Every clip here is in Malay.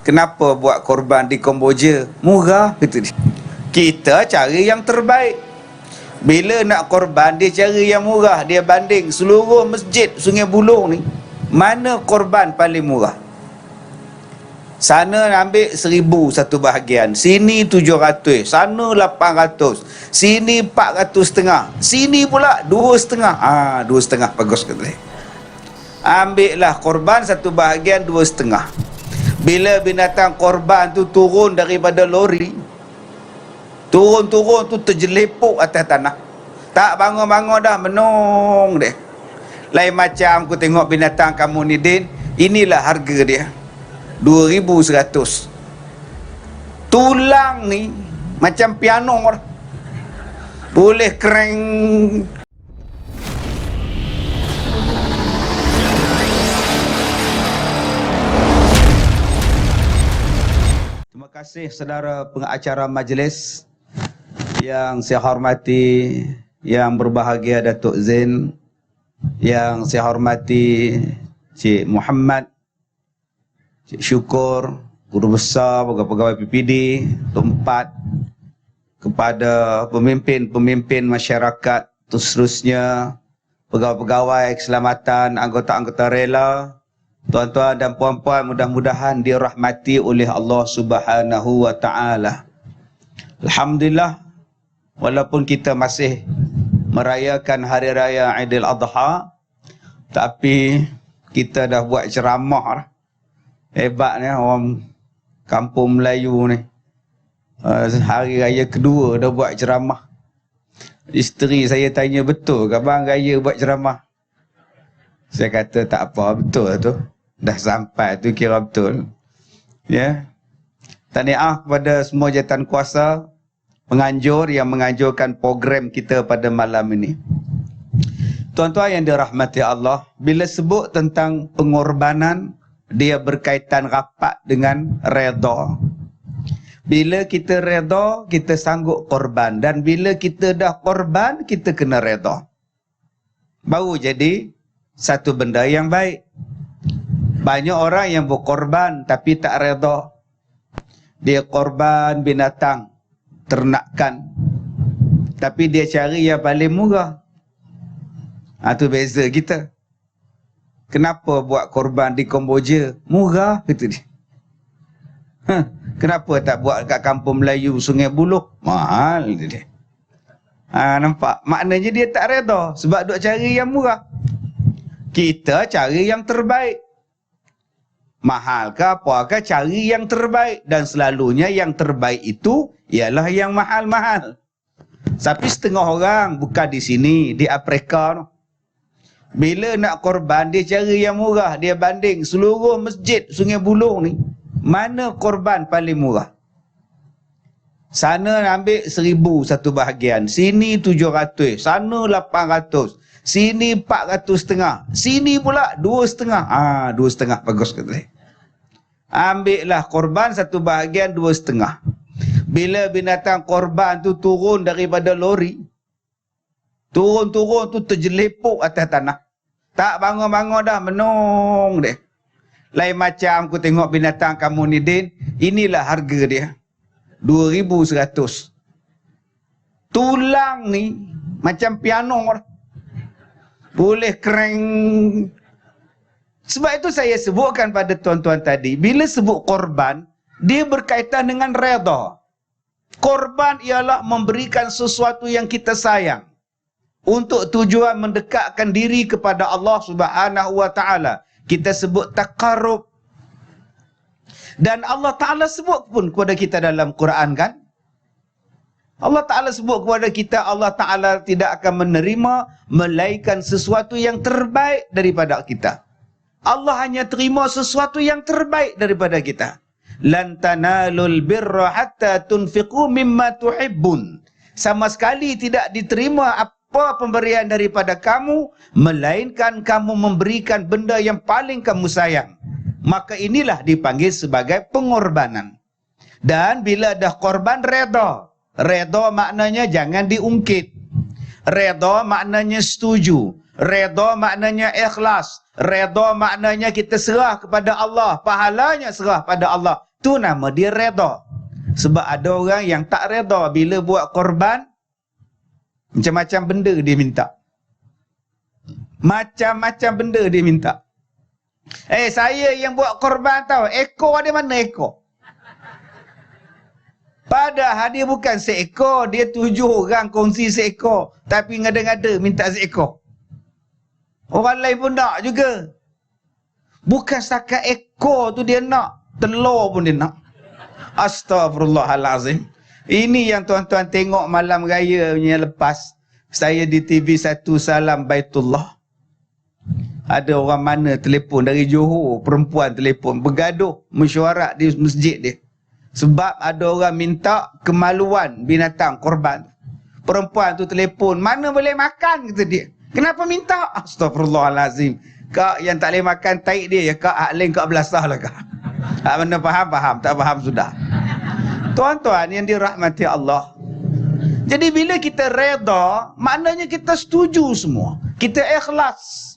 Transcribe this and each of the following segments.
Kenapa buat korban di Kamboja? Murah, kata dia. Kita cari yang terbaik. Bila nak korban, dia cari yang murah. Dia banding seluruh masjid Sungai Buloh ni, mana korban paling murah. Sana ambil 1,000 satu bahagian, sini 700, sana 800, sini 400,500, sini pula 2,5. 2,5 bagus kata dia. Ambil lah korban satu bahagian 2,5. Bila binatang korban tu turun daripada lori, turun tu terjelepuk atas tanah, tak bangun-bangun dah, menung dia. Lain macam aku tengok binatang kamu ni Din, inilah harga dia, 2,100. Tulang ni macam piano lah, boleh kereng. Terima kasih saudara pengacara majlis yang saya hormati, yang berbahagia Datuk Zain, yang saya hormati Cik Muhammad, Cik Syukur, Guru Besar, Pegawai PPD, tempat kepada pemimpin-pemimpin masyarakat, seterusnya pegawai-pegawai keselamatan, anggota-anggota rela, tuan-tuan dan puan-puan, mudah-mudahan dirahmati oleh Allah Subhanahu wa taala. Alhamdulillah, walaupun kita masih merayakan hari raya Aidil Adha, tapi kita dah buat ceramah. Hebatnya orang kampung Melayu ni. Hari raya kedua dah buat ceramah. Isteri saya tanya, betul ke bang raya buat ceramah? Saya kata tak apa, betul tu. Dah sampai tu kira betul. Ya. Tahniah kepada semua jawatan kuasa, penganjur yang menganjurkan program kita pada malam ini. Tuan-tuan yang dirahmati Allah, bila sebut tentang pengorbanan, dia berkaitan rapat dengan redha. Bila kita redha, kita sanggup korban. Dan bila kita dah korban, kita kena redha. Baru jadi satu benda yang baik. Banyak orang yang berkorban tapi tak redha. Dia korban binatang ternakan, tapi dia cari yang paling murah. Itu beza kita. Kenapa buat korban di Kamboja? Murah, kata dia. Kenapa tak buat kat kampung Melayu Sungai Buloh? Mahal, kata dia. Nampak? Maknanya dia tak redha sebab duk cari yang murah. Kita cari yang terbaik. Mahal ke apa ke, cari yang terbaik. Dan selalunya yang terbaik itu ialah yang mahal-mahal. Tapi setengah orang, bukan di sini, di Afrika, bila nak korban, dia cari yang murah. Dia banding seluruh masjid Sungai Buloh ni, mana korban paling murah. Sana ambil 1,000 satu bahagian, sini 700, sana 800, sini 400,500, sini pula 2,5. 2,5 bagus kata dia. Ambil lah korban satu bahagian 2,5. Bila binatang korban tu turun daripada lori, turun tu terjelepuk atas tanah, tak bangun-bangun dah, menung dia. Lain macam aku tengok binatang kamu ni Din, inilah harga dia, 2,100. Tulang ni macam piano lah, boleh kereng. Sebab itu saya sebutkan pada tuan-tuan tadi, bila sebut korban, dia berkaitan dengan redha. Korban ialah memberikan sesuatu yang kita sayang untuk tujuan mendekatkan diri kepada Allah Subhanahu wa taala. Kita sebut taqarrub. Dan Allah Taala sebut pun kepada kita dalam Quran, kan? Allah Taala sebut kepada kita, Allah Taala tidak akan menerima melainkan sesuatu yang terbaik daripada kita. Allah hanya terima sesuatu yang terbaik daripada kita. Lan tanalul birra hatta tunfiqu mimma tuhibbun. Sama sekali tidak diterima apa pemberian daripada kamu, melainkan kamu memberikan benda yang paling kamu sayang. Maka inilah dipanggil sebagai pengorbanan. Dan bila dah korban, redha. Redha maknanya jangan diungkit. Redha maknanya setuju. Redha maknanya ikhlas. Redha maknanya kita serah kepada Allah. Pahalanya serah pada Allah. Tu nama dia reda. Sebab ada orang yang tak reda bila buat korban, macam-macam benda dia minta. Macam-macam benda dia minta. Saya yang buat korban tau. Ekor dia mana ekor? Padahal dia bukan seekor. Dia 7 orang kongsi seekor. Tapi ngada-ngada minta seekor. Orang lain pun nak juga. Bukan setakat ekor tu dia nak. Telur pun dia nak. Astaghfirullahalazim. Ini yang tuan-tuan tengok malam raya punya lepas. Saya di TV1 Salam Baitullah. Ada orang mana telefon dari Johor, perempuan telefon, bergaduh, mesyuarat di masjid dia. Sebab ada orang minta kemaluan binatang korban. Perempuan tu telefon, mana boleh makan, kata dia. Kenapa minta? Astaghfirullahalazim. Kak yang tak boleh makan taik dia ya kak, hak lain kak belasah lah kak. Hak mana faham, tak faham sudah. Tuan-tuan yang dirahmati Allah. Jadi bila kita reda, maknanya kita setuju semua. Kita ikhlas.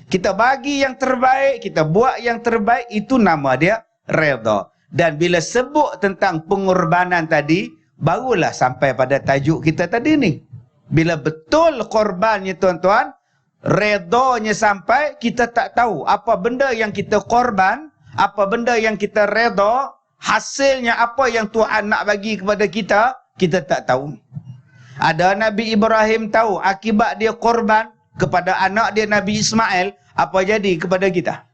Kita bagi yang terbaik, kita buat yang terbaik, itu nama dia reda. Dan bila sebut tentang pengorbanan tadi, barulah sampai pada tajuk kita tadi ni. Bila betul korbannya tuan-tuan, redanya sampai, kita tak tahu apa benda yang kita korban, apa benda yang kita reda, hasilnya apa yang Tuhan nak bagi kepada kita tak tahu. Ada Nabi Ibrahim tahu akibat dia korban kepada anak dia Nabi Ismail, apa jadi kepada kita?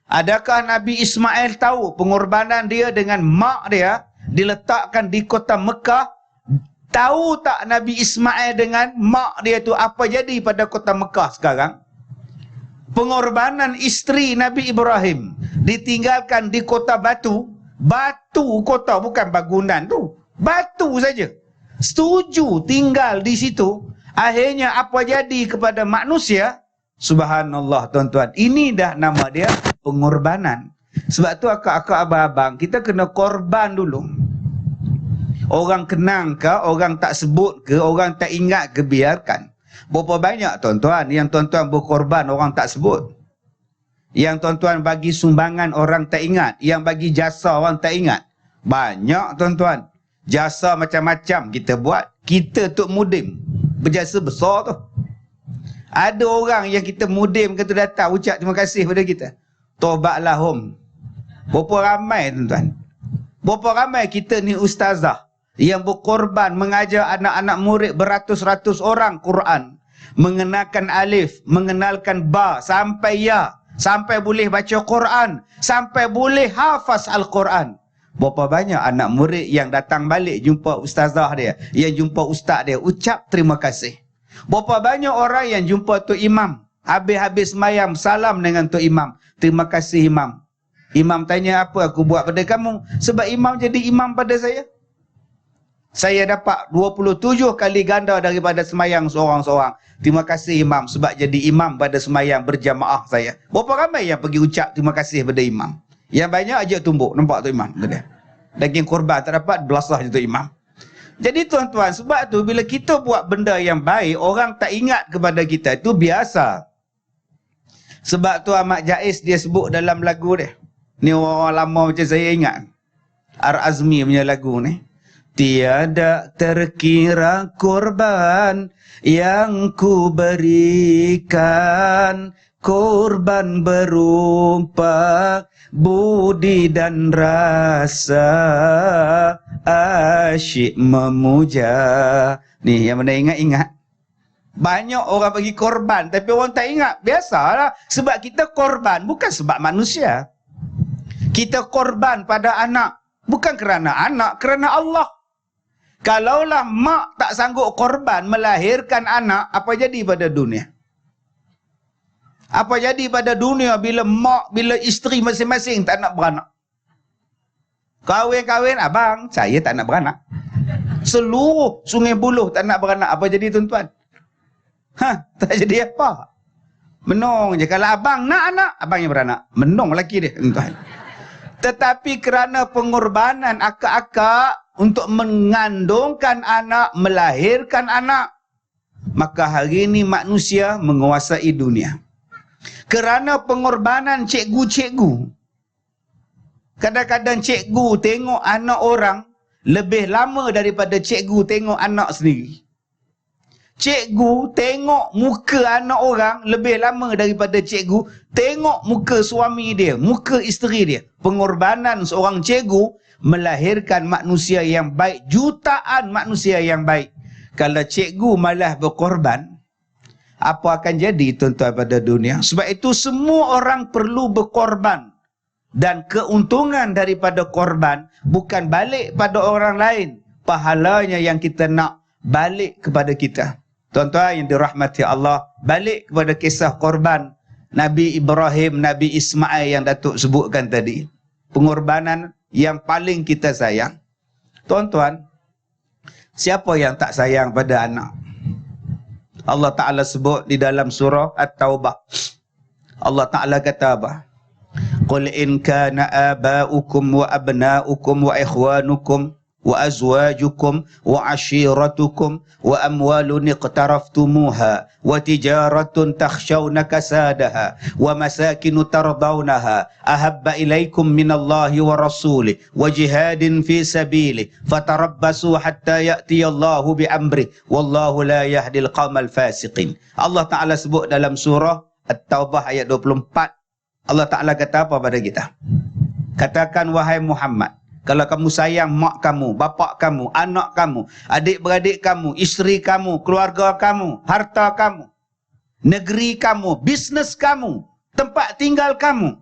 Adakah Nabi Ismail tahu pengorbanan dia dengan mak dia diletakkan di kota Mekah? Tahu tak Nabi Ismail dengan mak dia tu apa jadi pada kota Mekah sekarang? Pengorbanan isteri Nabi Ibrahim ditinggalkan di kota batu. Batu kota, bukan bangunan tu. Batu saja. Setuju tinggal di situ. Akhirnya apa jadi kepada manusia? Subhanallah tuan-tuan. Ini dah nama dia pengorbanan. Sebab tu akak-akak abang-abang, kita kena korban dulu. Orang kenang ke, orang tak sebut ke, orang tak ingat ke, biarkan. Berapa banyak tuan-tuan yang tuan-tuan berkorban orang tak sebut. Yang tuan-tuan bagi sumbangan orang tak ingat. Yang bagi jasa orang tak ingat. Banyak tuan-tuan. Jasa macam-macam kita buat. Kita tuk mudim. Berjasa besar tu. Ada orang yang kita mudim kata datang ucap terima kasih pada kita. Taubatlah hum. Berapa ramai tuan-tuan. Berapa ramai kita ni ustazah yang berkorban mengajar anak-anak murid beratus-ratus orang Quran. Mengenalkan alif, mengenalkan ba, sampai ya. Sampai boleh baca Quran. Sampai boleh hafaz Al-Quran. Berapa banyak anak murid yang datang balik jumpa ustazah dia, yang jumpa ustaz dia, ucap terima kasih. Berapa banyak orang yang jumpa Tok Imam, habis-habis mayam salam dengan Tok Imam. Terima kasih Imam. Imam tanya apa aku buat pada kamu? Sebab Imam jadi imam pada saya. Saya dapat 27 kali ganda daripada semayang seorang-seorang. Terima kasih Imam sebab jadi imam pada semayang berjamaah saya. Berapa ramai yang pergi ucap terima kasih pada Imam? Yang banyak aja tumbuk. Nampak tu Imam? Daging korban tak dapat, belasah je tu Imam. Jadi tuan-tuan, sebab tu bila kita buat benda yang baik, orang tak ingat kepada kita, itu biasa. Sebab tu Ahmad Jais dia sebut dalam lagu dia. Ni orang lama macam saya ingat. Ar-Azmi punya lagu ni. Tiada terkira korban yang ku berikan, korban berupa budi dan rasa, asyik memuja. Ni yang mana ingat-ingat. Banyak orang bagi korban tapi orang tak ingat. Biasalah. Sebab kita korban bukan sebab manusia. Kita korban pada anak. Bukan kerana anak, kerana Allah. Kalaulah mak tak sanggup korban melahirkan anak, apa jadi pada dunia? Apa jadi pada dunia bila mak, bila isteri masing-masing tak nak beranak? Kahwin-kahwin, abang, saya tak nak beranak. Seluruh Sungai Buloh tak nak beranak. Apa jadi tuan-tuan? Tak jadi apa? Menung je. Kalau abang nak anak, abang yang beranak. Menung lelaki dia, tuan-tuan. Tetapi kerana pengorbanan akak-akak untuk mengandungkan anak, melahirkan anak, maka hari ini manusia menguasai dunia. Kerana pengorbanan cikgu-cikgu, Kadang-kadang cikgu tengok anak orang lebih lama daripada cikgu tengok anak sendiri. Cikgu tengok muka anak orang lebih lama daripada cikgu tengok muka suami dia, muka isteri dia. Pengorbanan seorang cikgu melahirkan manusia yang baik, jutaan manusia yang baik. Kalau cikgu malah berkorban, apa akan jadi tuan-tuan pada dunia? Sebab itu semua orang perlu berkorban. Dan keuntungan daripada korban bukan balik pada orang lain. Pahalanya yang kita nak balik kepada kita. Tuan-tuan yang dirahmati Allah, balik kepada kisah korban Nabi Ibrahim, Nabi Ismail yang Datuk sebutkan tadi. Pengorbanan yang paling kita sayang. Tuan-tuan, siapa yang tak sayang pada anak? Allah Ta'ala sebut di dalam surah At-Taubah. Allah Ta'ala kata apa? Qul in kana aba'ukum wa abna'ukum wa ikhwanukum wa azwajukum wa ashiratukum wa amwalun iqtaraftumuha wa tijaratun takhshawna kasadaha wa masakinu tardawnaha ahabba ilaikum minallahi wa rasulih wa jihadin fi sabilih fatarabbasu hatta ya'tiyallahu bi amrih wallahu la yahdil qaumal fasiqin. Allah Ta'ala sebut dalam surah At-Taubah ayat 24. Allah Ta'ala kata apa pada kita? Katakan wahai Muhammad, kalau kamu sayang mak kamu, bapak kamu, anak kamu, adik-beradik kamu, isteri kamu, keluarga kamu, harta kamu, negeri kamu, bisnes kamu, tempat tinggal kamu.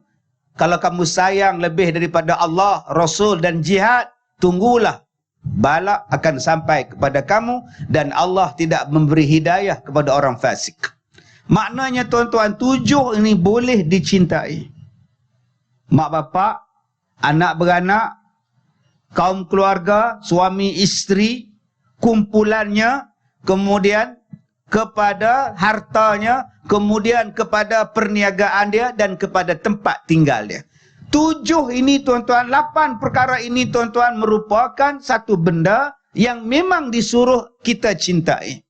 Kalau kamu sayang lebih daripada Allah, Rasul dan jihad, tunggulah. Bala akan sampai kepada kamu dan Allah tidak memberi hidayah kepada orang fasik. Maknanya tuan-tuan, 7 ini boleh dicintai. Mak bapak, anak beranak, kaum keluarga, suami isteri, kumpulannya, kemudian kepada hartanya, kemudian kepada perniagaan dia dan kepada tempat tinggal dia. 7 ini tuan-tuan, 8 perkara ini tuan-tuan merupakan satu benda yang memang disuruh kita cintai.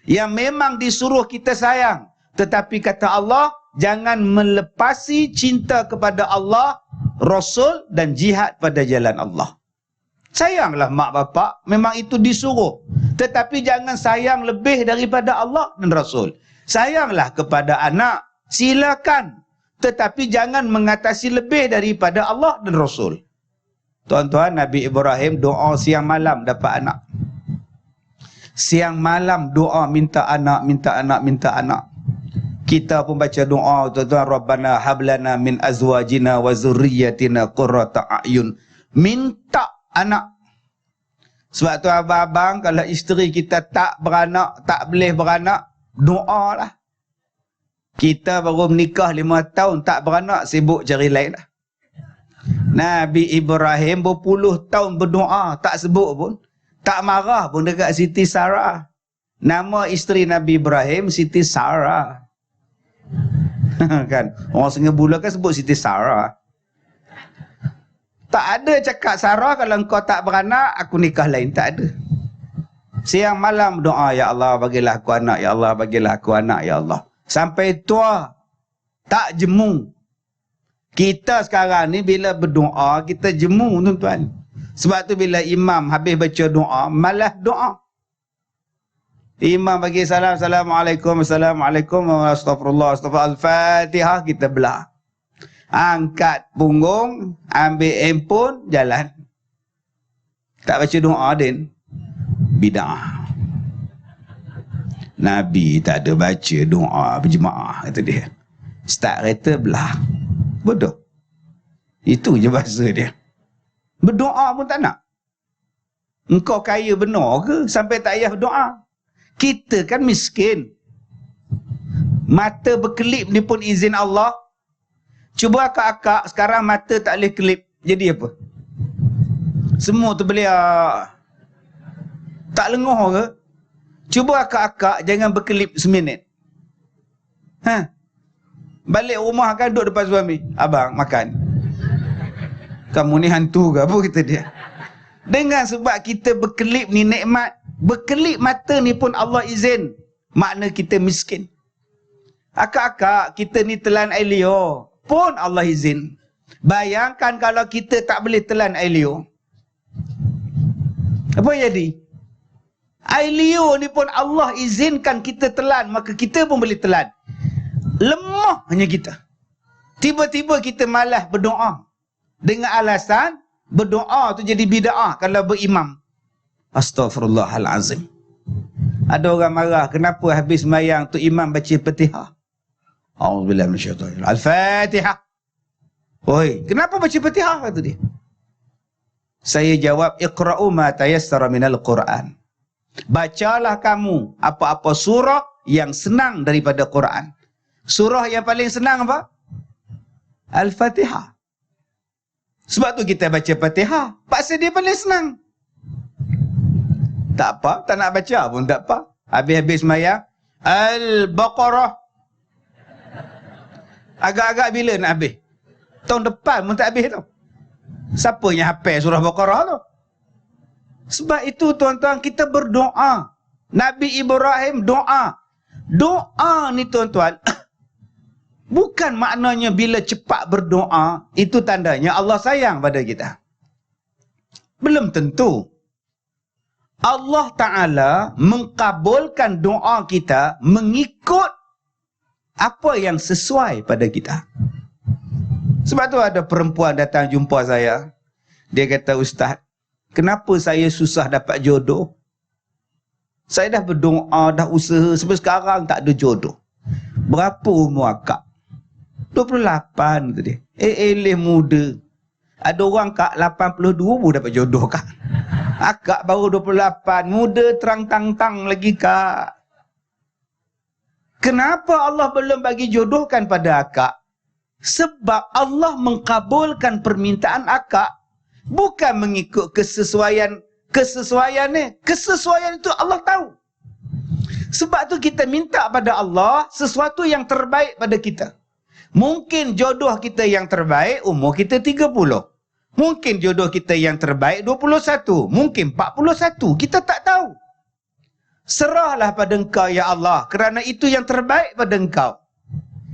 Yang memang disuruh kita sayang. Tetapi kata Allah, jangan melepasi cinta kepada Allah, Rasul dan jihad pada jalan Allah. Sayanglah mak bapak, memang itu disuruh. Tetapi jangan sayang lebih daripada Allah dan Rasul. Sayanglah kepada anak, silakan. Tetapi jangan mengatasi lebih daripada Allah dan Rasul. Tuan-tuan, Nabi Ibrahim doa siang malam dapat anak. Siang malam doa minta anak, minta anak, minta anak. Kita pun baca doa, tuan-tuan, Rabbana hablana min azwajina wa zurriyatina qurrata a'yun. Minta anak. Sebab tu abang-abang, kalau isteri kita tak beranak, tak boleh beranak, doalah. Kita baru menikah 5 tahun, tak beranak, sibuk cari lain lah. Nabi Ibrahim berpuluh tahun berdoa, tak sebut pun. Tak marah pun dekat Siti Sarah. Nama isteri Nabi Ibrahim Siti Sarah. Kan? Orang Sungai Buloh kan sebut Siti Sarah. Tak ada cakap Sarah kalau engkau tak beranak, aku nikah lain. Tak ada. Siang malam doa, ya Allah bagilah aku anak, ya Allah bagilah aku anak, ya Allah. Sampai tua, tak jemu. Kita sekarang ni bila berdoa, kita jemu tuan-tuan. Sebab tu bila imam habis baca doa, malah doa. Imam bagi salam, Assalamualaikum, Assalamualaikum, Astagfirullah, Astagfirullah, Al-Fatihah, kita belah. Angkat punggung, ambil handphone, jalan. Tak baca doa din. Bid'ah. Nabi tak ada baca doa berjemaah, kata dia. Start kereta belah. Bodoh. Itu je bahasa dia. Berdoa pun tak nak. Engkau kaya benar ke sampai tak payah berdoa? Kita kan miskin. Mata berkelip ni pun izin Allah. Cuba akak-akak sekarang mata tak boleh kelip. Jadi apa? Semua tu boleh tak lenguh ke? Cuba akak-akak jangan berkelip seminit. Balik rumah kan duduk depan suami. Abang makan. Kamu ni hantu ke apa kata dia. Dengan sebab kita berkelip ni nikmat. Berkelip mata ni pun Allah izin. Makna kita miskin. Akak-akak kita ni telan air liur pun Allah izin. Bayangkan kalau kita tak boleh telan air liur. Apa jadi? Air liur ni pun Allah izinkan kita telan, maka kita pun boleh telan. Lemah hanya kita. Tiba-tiba kita malas berdoa. Dengan alasan berdoa tu jadi bid'ah kalau berimam. Astaghfirullahalazim. Ada orang marah, kenapa habis sembahyang tu imam baca Fatihah? A'udzubillahi minasyaitanir rajim. Al-Fatihah. Oi, kenapa baca Fatihah kata dia? Saya jawab, iqra'u ma tayassara minal Quran. Bacalah kamu apa-apa surah yang senang daripada Quran. Surah yang paling senang apa? Al-Fatihah. Sebab tu kita baca Fatihah. Paksa dia paling senang. Tak apa, tak nak baca pun tak apa. Habis-habis sembahyang, Al-Baqarah. Agak-agak bila nak habis? Tahun depan pun tak habis tau. Siapa yang hafal surah Baqarah tu? Sebab itu tuan-tuan, kita berdoa. Nabi Ibrahim doa. Doa ni tuan-tuan, bukan maknanya bila cepat berdoa, itu tandanya Allah sayang pada kita. Belum tentu. Allah Ta'ala mengkabulkan doa kita mengikut apa yang sesuai pada kita. Sebab tu ada perempuan datang jumpa saya. Dia kata, Ustaz, kenapa saya susah dapat jodoh? Saya dah berdoa, dah usaha, sampai sekarang tak ada jodoh. Berapa umur akak? 28 kata dia. Eleh muda. Ada orang kak 82 pun dapat jodoh kak. Akak baru 28, muda terang tang-tang lagi kak. Kenapa Allah belum bagi jodohkan pada akak? Sebab Allah mengkabulkan permintaan akak bukan mengikut kesesuaian ni. Kesesuaian itu Allah tahu. Sebab tu kita minta pada Allah sesuatu yang terbaik pada kita. Mungkin jodoh kita yang terbaik umur kita 30. Mungkin jodoh kita yang terbaik 21. Mungkin 41. Kita tak tahu. Serahlah pada engkau ya Allah, kerana itu yang terbaik pada engkau.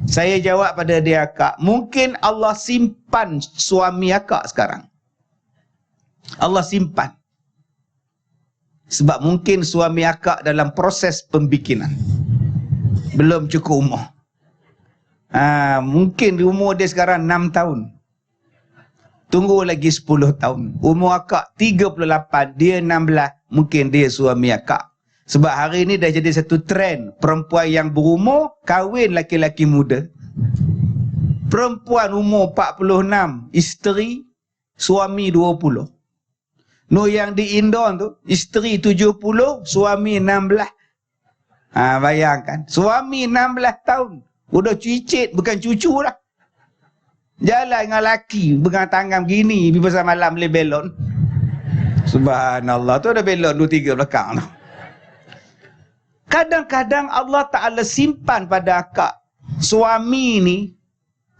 Saya jawab pada dia, Kak, mungkin Allah simpan suami akak sekarang. Allah simpan. Sebab mungkin suami akak dalam proses pembikinan. Belum cukup umur. Mungkin umur dia sekarang 6 tahun. Tunggu lagi 10 tahun. Umur akak 38, dia 16, mungkin dia suami akak. Sebab hari ini dah jadi satu trend. Perempuan yang berumur, kahwin laki-laki muda. Perempuan umur 46, isteri, suami 20. No, yang di Indon tu, isteri 70, suami 16. Bayangkan. Suami 16 tahun. Udah cicit, bukan cucu lah. Jalan dengan laki, pegang tangan begini, pergi pasal malam boleh belon. Subhanallah, tu ada belon 2-3 belakang tu. Kadang-kadang Allah Ta'ala simpan pada akak. Suami ni,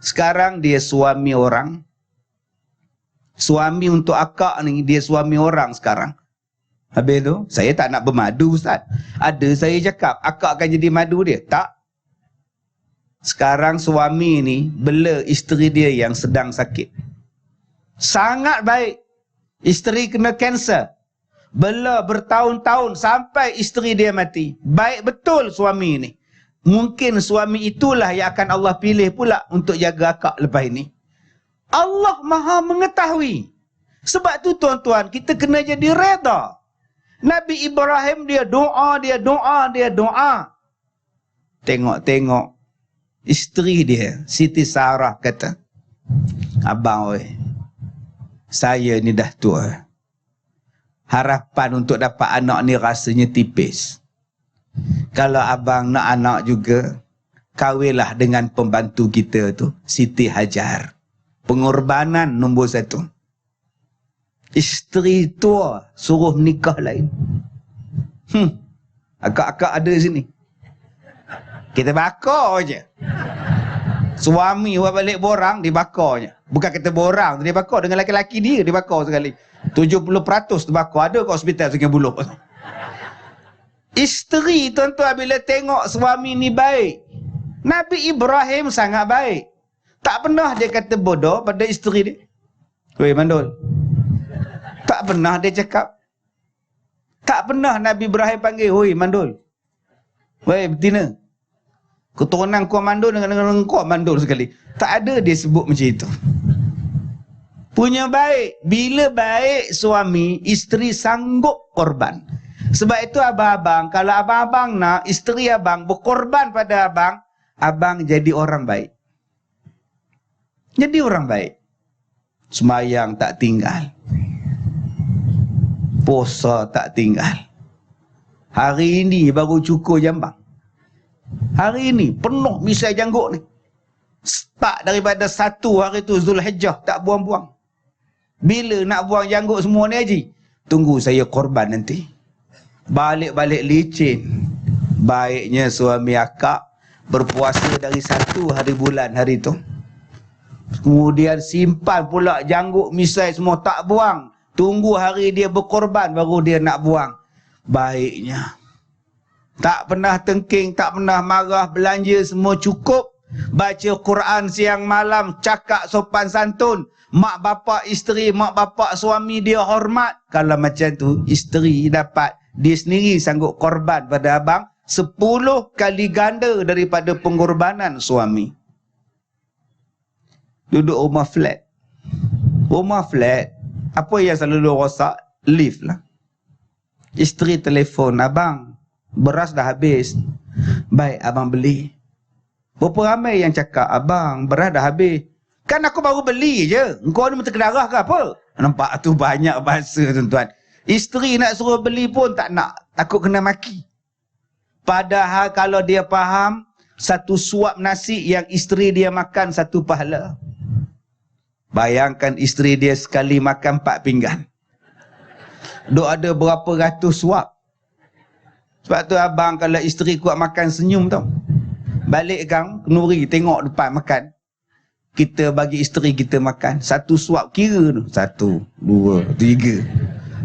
sekarang dia suami orang. Suami untuk akak ni, dia suami orang sekarang. Habis tu, saya tak nak bermadu Ustaz. Ada saya cakap, akak akan jadi madu dia. Tak. Sekarang suami ni, bela isteri dia yang sedang sakit. Sangat baik. Isteri kena kanser. Bela bertahun-tahun sampai isteri dia mati. Baik betul suami ni. Mungkin suami itulah yang akan Allah pilih pula untuk jaga akak lepas ini. Allah Maha mengetahui. Sebab tu tuan-tuan, kita kena jadi reda. Nabi Ibrahim dia doa. Tengok-tengok isteri dia, Siti Sarah kata, abang oi, saya ni dah tua. Harapan untuk dapat anak ni rasanya tipis. Kalau abang nak anak juga, kahwinlah dengan pembantu kita tu, Siti Hajar. Pengorbanan nombor 1. Isteri tua suruh nikah lain. Akak-akak ada sini. Kita bakar je. Suami buat balik borang, dibakar je. Bukan kita borang, dia bakar dengan laki-laki dia, dibakar sekali. 70% terbakar. Ada kat hospital Sungai Buloh. Isteri tuan-tuan bila tengok suami ni baik. Nabi Ibrahim sangat baik. Tak pernah dia kata bodoh pada isteri dia. Weh Mandul. Tak pernah dia cakap. Tak pernah Nabi Ibrahim panggil, "Hoi Mandul. Weh betina. Keturunan kau Mandul dengan kau Mandul sekali." Tak ada dia sebut macam itu. Punya baik. Bila baik suami, isteri sanggup korban. Sebab itu abang-abang, kalau abang-abang nak isteri abang berkorban pada abang, abang jadi orang baik. Jadi orang baik. Semayang tak tinggal. Puasa tak tinggal. Hari ini baru cukur jambang. Hari ini penuh misai janggut ni. Start daripada 1 hari tu Zulhijjah tak buang-buang. Bila nak buang janggut semua ni Haji? Tunggu saya korban nanti. Balik-balik licin. Baiknya suami akak berpuasa dari 1 hari bulan hari tu. Kemudian simpan pula janggut misai semua tak buang. Tunggu hari dia berkorban baru dia nak buang. Baiknya. Tak pernah tengking, tak pernah marah, belanja semua cukup. Baca Quran siang malam, cakap sopan santun. Mak bapak isteri, mak bapak suami dia hormat. Kalau macam tu, isteri dapat, dia sendiri sanggup korban pada abang 10 kali ganda daripada pengorbanan suami. Duduk rumah flat. Rumah flat, apa yang selalu rosak? Lift lah. Isteri telefon, "Abang, beras dah habis." "Baik, abang beli." Berapa ramai yang cakap, "Abang, beras dah habis." "Kan aku baru beli je. Engkau ni terkedarah ke apa?" Nampak tu banyak bahasa tuan-tuan. Isteri nak suruh beli pun tak nak. Takut kena maki. Padahal kalau dia faham, 1 suap nasi yang isteri dia makan 1 pahala. Bayangkan isteri dia sekali makan 4 pinggan. Duk ada berapa ratus suap. Sebab tu abang kalau isteri kuat makan senyum tau. Balik gang, kenuri tengok depan makan. Kita bagi isteri kita makan. 1 suap kira tu. 1, 2, 3.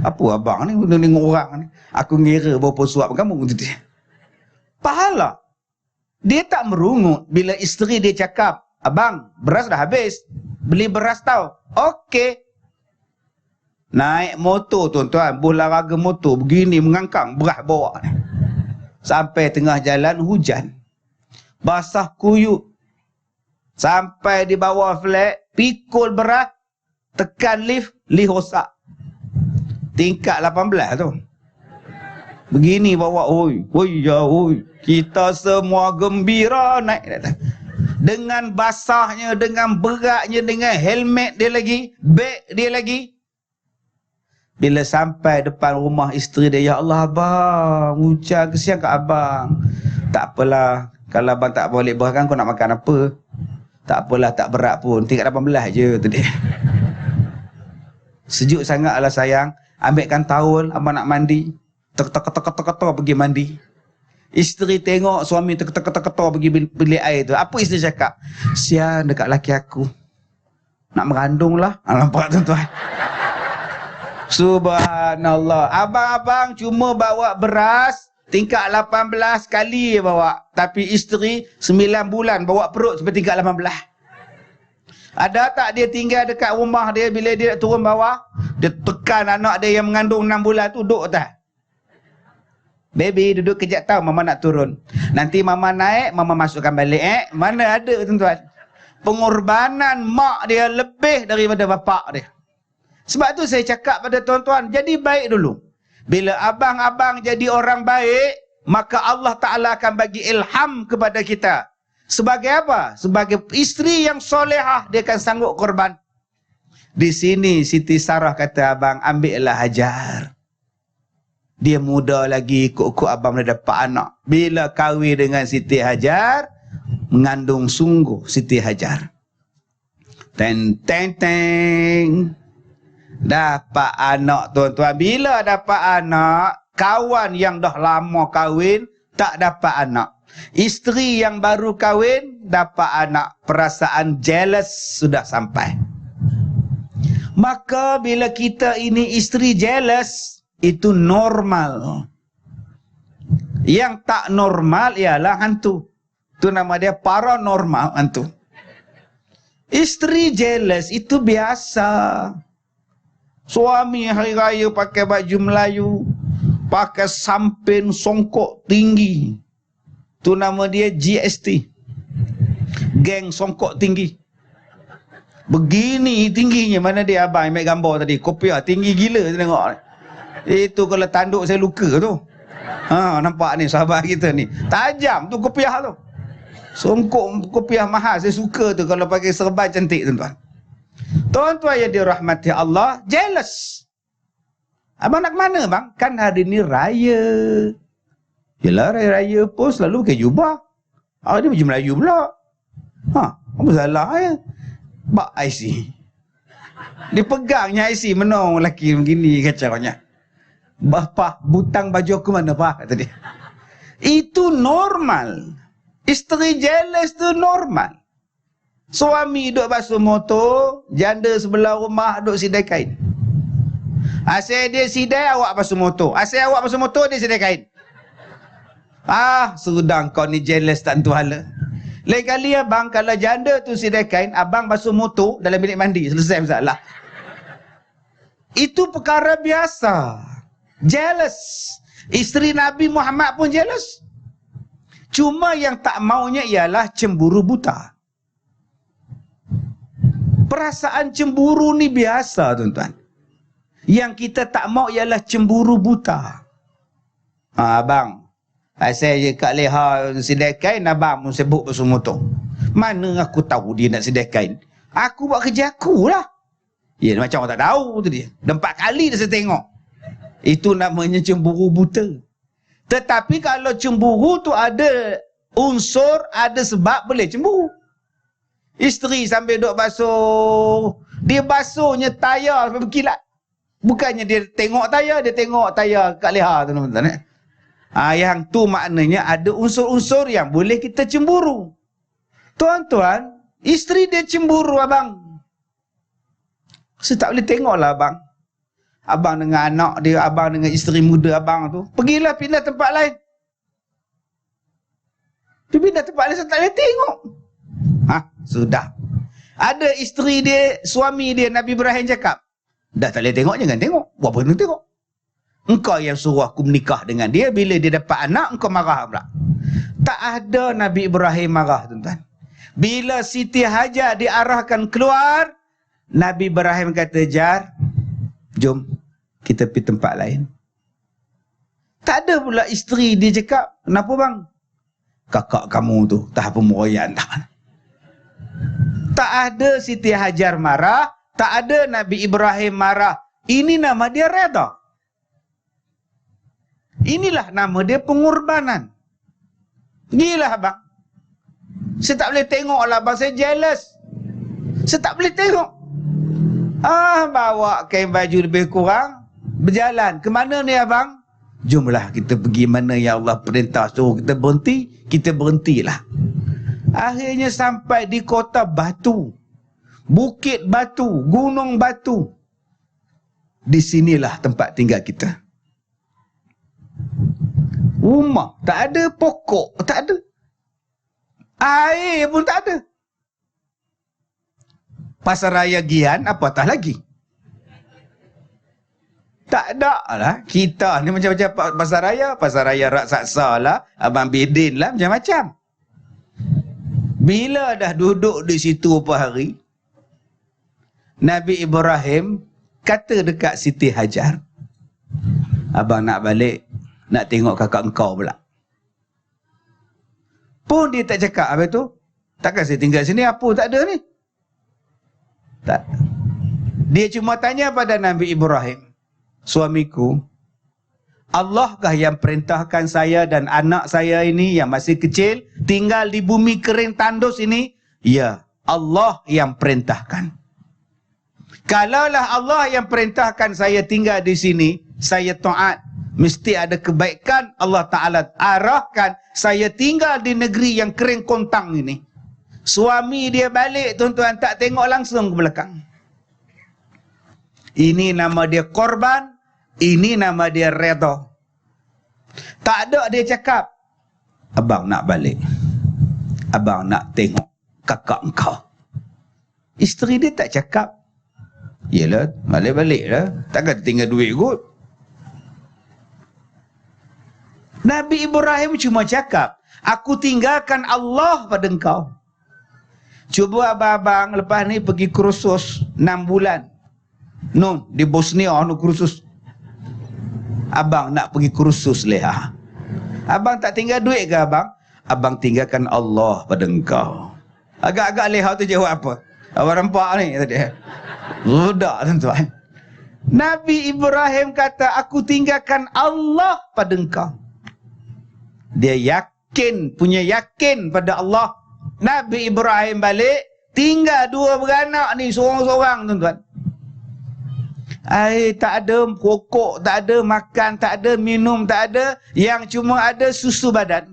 Apa abang ni guna tengok orang ni? Aku ngira berapa suap kamu. Pahala. Dia tak merungut bila isteri dia cakap, "Abang, beras dah habis. Beli beras tau." Okey. Naik motor tuan-tuan, olahraga motor begini mengangkang beras bawa ni. Sampai tengah jalan hujan. Basah kuyup. Sampai di bawah flat, pikul beras, tekan lift, lift rosak. Tingkat 18 tu. Begini bawa, oi, ya, kita semua gembira naik. Dengan basahnya, dengan beratnya, dengan helmet dia lagi, beg dia lagi. Bila sampai depan rumah isteri dia, "Ya Allah abang, hujan kesian kat abang." "Tak apalah, kalau abang tak boleh berang, kau nak makan apa?" "Tak apalah, tak berat pun, tingkat 18 je tadi." "Sejuk sangatlah sayang, ambilkan towel, abang nak mandi." Tek-tek-tek-tek-tek pergi mandi. Isteri tengok suami tek-tek-tek-tek pergi beli air tu. Apa isteri cakap? "Sian dekat laki aku. Nak merandung lah." Nampak tuan-tuan? Subhanallah. Abang-abang cuma bawa beras tingkat 18 kali bawa. Tapi isteri 9 bulan bawa perut sampai tingkat 18. Ada tak dia tinggal dekat rumah dia bila dia nak turun bawah? Dia tekan anak dia yang mengandung 6 bulan tu duduk atas. "Baby, duduk kejap tau, mama nak turun. Nanti mama naik, mama masukkan balik." Mana ada tuan-tuan. Pengorbanan mak dia lebih daripada bapak dia. Sebab tu saya cakap pada tuan-tuan, jadi baik dulu. Bila abang-abang jadi orang baik, maka Allah Ta'ala akan bagi ilham kepada kita. Sebagai apa? Sebagai isteri yang solehah, dia akan sanggup korban. Di sini Siti Sarah kata, "Abang, ambillah Hajar. Dia muda lagi, ikut-ikut abang dah dapat anak." Bila kahwin dengan Siti Hajar, mengandung sungguh Siti Hajar. Teng. Dapat anak tuan-tuan. Bila dapat anak, kawan yang dah lama kahwin tak dapat anak. Isteri yang baru kahwin dapat anak. Perasaan jealous sudah sampai. Maka bila kita ini isteri jealous, itu normal. Yang tak normal ialah hantu. Itu nama dia paranormal hantu. Isteri jealous itu biasa. Suami hari raya pakai baju Melayu, pakai samping songkok tinggi. Tu nama dia GST. Geng songkok tinggi. Begini tingginya. Mana dia abang ambil gambar tadi? Kopiah tinggi gila saya tengok. Itu kalau tanduk saya luka tu. Nampak ni sahabat kita ni. Tajam tu kopiah tu. Songkok kopiah mahal. Saya suka tu kalau pakai serban cantik tuan-tuan. Tuan-tuan yang dirahmati Allah, jealous. Abang nak mana bang? Kan hari ni raya. Yelah raya-raya pun selalu pakai jubah. Dia baju Melayu pula. Apa salah ya? Bak IC. Dia pegangnya IC menong lelaki begini kacaunya. Bapa butang baju aku mana pak? Kata dia. Itu normal. Isteri jealous tu normal. Suami duduk basuh motor, janda sebelah rumah duduk sidai kain. Asyik dia sidai, awak basuh motor. Asyik awak basuh motor, dia sidai kain. Sudah kau ni jealous tak tentu hala. Lain kali abang, kalau janda tu sidai kain, abang basuh motor dalam bilik mandi, selesai masalah. Itu perkara biasa. Jealous. Isteri Nabi Muhammad pun jealous. Cuma yang tak maunya ialah cemburu buta. Perasaan cemburu ni biasa tuan-tuan. Yang kita tak mau ialah cemburu buta. Abang, saya je kat leha sidai kain, abang pun sibuk basuh motor. Mana aku tahu dia nak sidai kain? Aku buat kerja aku lah. Ya, macam orang tak tahu tu dia. 4 kali dah saya tengok. Itu namanya cemburu buta. Tetapi kalau cemburu tu ada unsur, ada sebab, boleh cemburu. Isteri sambil duduk basuh, dia basuhnya tayar sampai berkilat. Bukannya dia tengok tayar, dia tengok tayar kat leha tu tuan-tuan. Yang tu maknanya ada unsur-unsur yang boleh kita cemburu. Tuan-tuan, isteri dia cemburu abang. Saya tak boleh tengok lah abang. Abang dengan anak dia, abang dengan isteri muda abang tu. Pergilah pindah tempat lain. Dia pindah tempat lain, saya tak boleh tengok. Sudah. Ada isteri dia, suami dia, Nabi Ibrahim cakap, dah tak boleh tengok, jangan tengok. Buat apa nak tengok? Engkau yang suruh aku menikah dengan dia, bila dia dapat anak, engkau marah pula. Tak ada Nabi Ibrahim marah, tuan-tuan. Bila Siti Hajar diarahkan keluar, Nabi Ibrahim kata, Jar, jom kita pergi tempat lain. Tak ada pula isteri dia cakap, kenapa bang? Kakak kamu tu, tak apa meroyan tak. Tak ada Siti Hajar marah, tak ada Nabi Ibrahim marah. Ini nama dia redha. Inilah nama dia pengorbanan. Inilah abang. Saya tak boleh tengok lah abang, saya jealous. Saya tak boleh tengok. Bawa kain baju lebih kurang, berjalan. Ke mana ni abang? Jomlah kita pergi mana yang Allah perintah suruh kita berhenti, kita berhentilah. Akhirnya sampai di kota Batu. Bukit Batu, Gunung Batu. Di sinilah tempat tinggal kita. Rumah tak ada, pokok tak ada. Air pun tak ada. Pasaraya Gian apatah lagi. Tak ada lah. Kita ni macam-macam pasaraya raksasa lah, Abang Bidin lah, macam-macam. Bila dah duduk di situ beberapa hari, Nabi Ibrahim kata dekat Siti Hajar, abang nak balik, nak tengok kakak engkau pula. Pun dia tak cakap apa tu. Takkan saya tinggal sini, apa tak ada ni? Tak. Dia cuma tanya pada Nabi Ibrahim, suamiku, Allahkah yang perintahkan saya dan anak saya ini yang masih kecil tinggal di bumi kering tandus ini? Ya, Allah yang perintahkan. Kalaulah Allah yang perintahkan saya tinggal di sini, saya taat. Mesti ada kebaikan Allah Ta'ala arahkan saya tinggal di negeri yang kering kontang ini. Suami dia balik tuan-tuan, tak tengok langsung ke belakang. Ini nama dia korban, ini nama dia redha. Tak ada dia cakap, abang nak balik, abang nak tengok kakak engkau. Isteri dia tak cakap. Yelah, balik-balik lah. Takkan tinggal duit kot. Nabi Ibrahim cuma cakap, aku tinggalkan Allah pada engkau. Cuba abang-abang lepas ni pergi kursus 6 bulan. No, di Bosnia no kursus. Abang nak pergi kursus leha. Abang tak tinggal duit ke abang? Abang tinggalkan Allah pada engkau. Agak-agak leha tu jawab apa? Abang nampak ni tadi. Rudak tuan-tuan. Nabi Ibrahim kata, aku tinggalkan Allah pada engkau. Dia yakin, punya yakin pada Allah. Nabi Ibrahim balik, tinggal 2 beranak ni seorang-seorang tuan-tuan. Air tak ada, pokok tak ada, makan tak ada, minum tak ada. Yang cuma ada susu badan.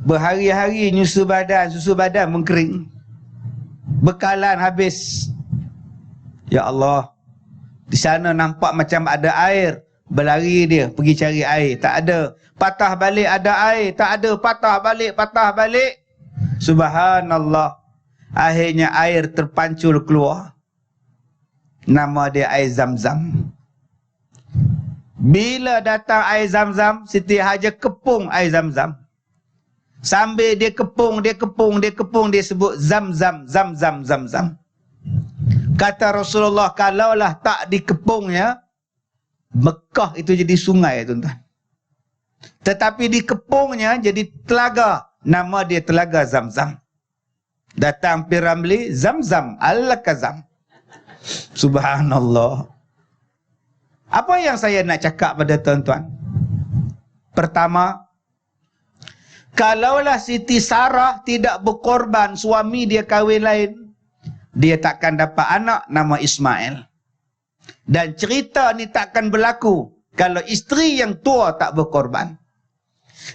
Berhari-hari susu badan mengkering. Bekalan habis. Ya Allah, di sana nampak macam ada air. Berlari dia pergi cari air, tak ada. Patah balik ada air, tak ada. Patah balik. Subhanallah. Akhirnya air terpancur keluar. Nama dia air Zam-Zam. Bila datang air Zam-Zam, Siti Hajar kepung air Zam-Zam. Sambil dia kepung, dia sebut Zam-Zam, Zam-Zam, Zam-Zam. Kata Rasulullah, kalaulah tak dikepungnya, Mekah itu jadi sungai tuan-tuan. Tetapi dikepungnya jadi telaga. Nama dia Telaga Zam-Zam. Datang Piramli, Zam-Zam, Al-Kazam. Subhanallah. Apa yang saya nak cakap pada tuan-tuan? Pertama, kalaulah Siti Sarah tidak berkorban suami dia kahwin lain, dia takkan dapat anak nama Ismail. Dan cerita ni takkan berlaku kalau isteri yang tua tak berkorban.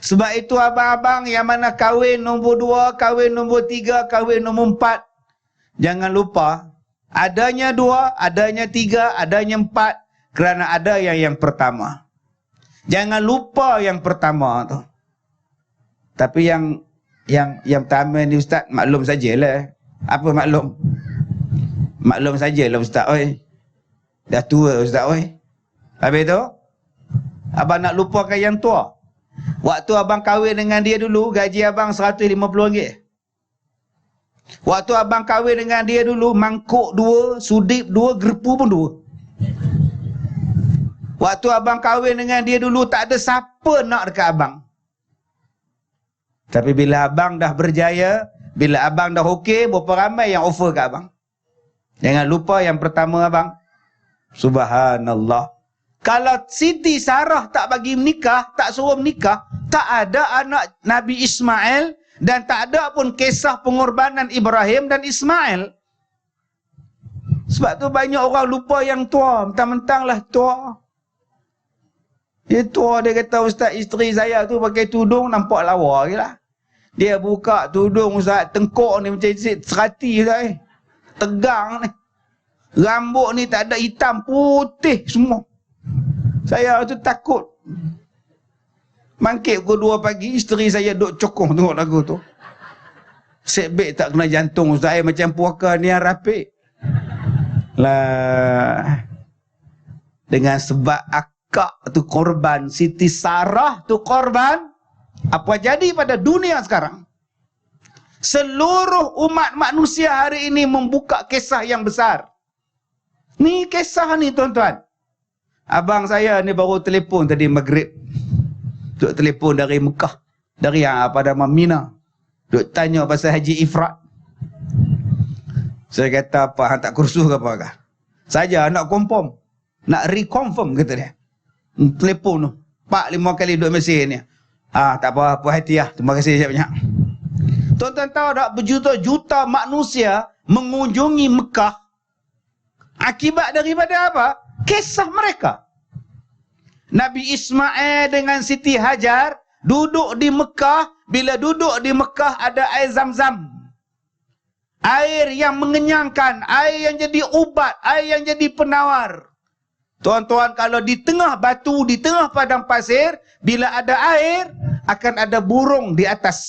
Sebab itu abang-abang yang mana kahwin nombor 2, kahwin nombor 3, kahwin nombor 4, jangan lupa adanya 2, adanya 3, adanya 4, kerana ada yang pertama. Jangan lupa yang pertama tu. Tapi yang pertama ni ustaz, maklum sajalah. Apa maklum? Maklum sajalah ustaz oi. Dah tua ustaz oi. Habis tu abang nak lupakan yang tua. Waktu abang kahwin dengan dia dulu, gaji abang RM150. Waktu abang kahwin dengan dia dulu, mangkuk 2, sudip 2, gerpu pun 2. Waktu abang kahwin dengan dia dulu, tak ada siapa nak dekat abang. Tapi bila abang dah berjaya, bila abang dah okey, berapa ramai yang offer kat abang. Jangan lupa yang pertama abang. Subhanallah. Kalau Siti Sarah tak bagi menikah, tak suruh menikah, tak ada anak Nabi Ismail dan tak ada pun kisah pengorbanan Ibrahim dan Ismail. Sebab tu banyak orang lupa yang tua. Mentang-mentang lah tua. Dia tua, dia kata, ustaz, isteri saya tu pakai tudung nampak lawa je lah. Dia buka tudung ustaz, tengkok ni macam serati ustaz. Tegang ni. Rambut ni tak ada hitam, putih semua. Saya tu takut. Mangkit pukul 2 pagi, isteri saya duk cokong tengok lagu tu. Setback tak kena jantung ustaz, macam puaka ni yang rapik. Lah. Dengan sebab akak tu korban, Siti Sarah tu korban, apa jadi pada dunia sekarang? Seluruh umat manusia hari ini membuka kisah yang besar. Ni kisah ni tuan-tuan. Abang saya ni baru telefon tadi maghrib. Duk telefon dari Mekah. Dari pada Mina. Duk tanya pasal Haji Ifrat. Saya kata apa, hang tak kursus ke apa kah? Saja nak confirm. Nak reconfirm kata dia. Telefon tu. 4-5 kali duk mesej ni. Tak apa, puas hati lah. Terima kasih banyak. Tuan-tuan tahu tak, berjuta-juta manusia mengunjungi Mekah. Akibat daripada apa? Kisah mereka. Nabi Ismail dengan Siti Hajar duduk di Mekah. Bila duduk di Mekah ada air Zam-Zam. Air yang mengenyangkan, air yang jadi ubat, air yang jadi penawar. Tuan-tuan, kalau di tengah batu, di tengah padang pasir, bila ada air, akan ada burung di atas.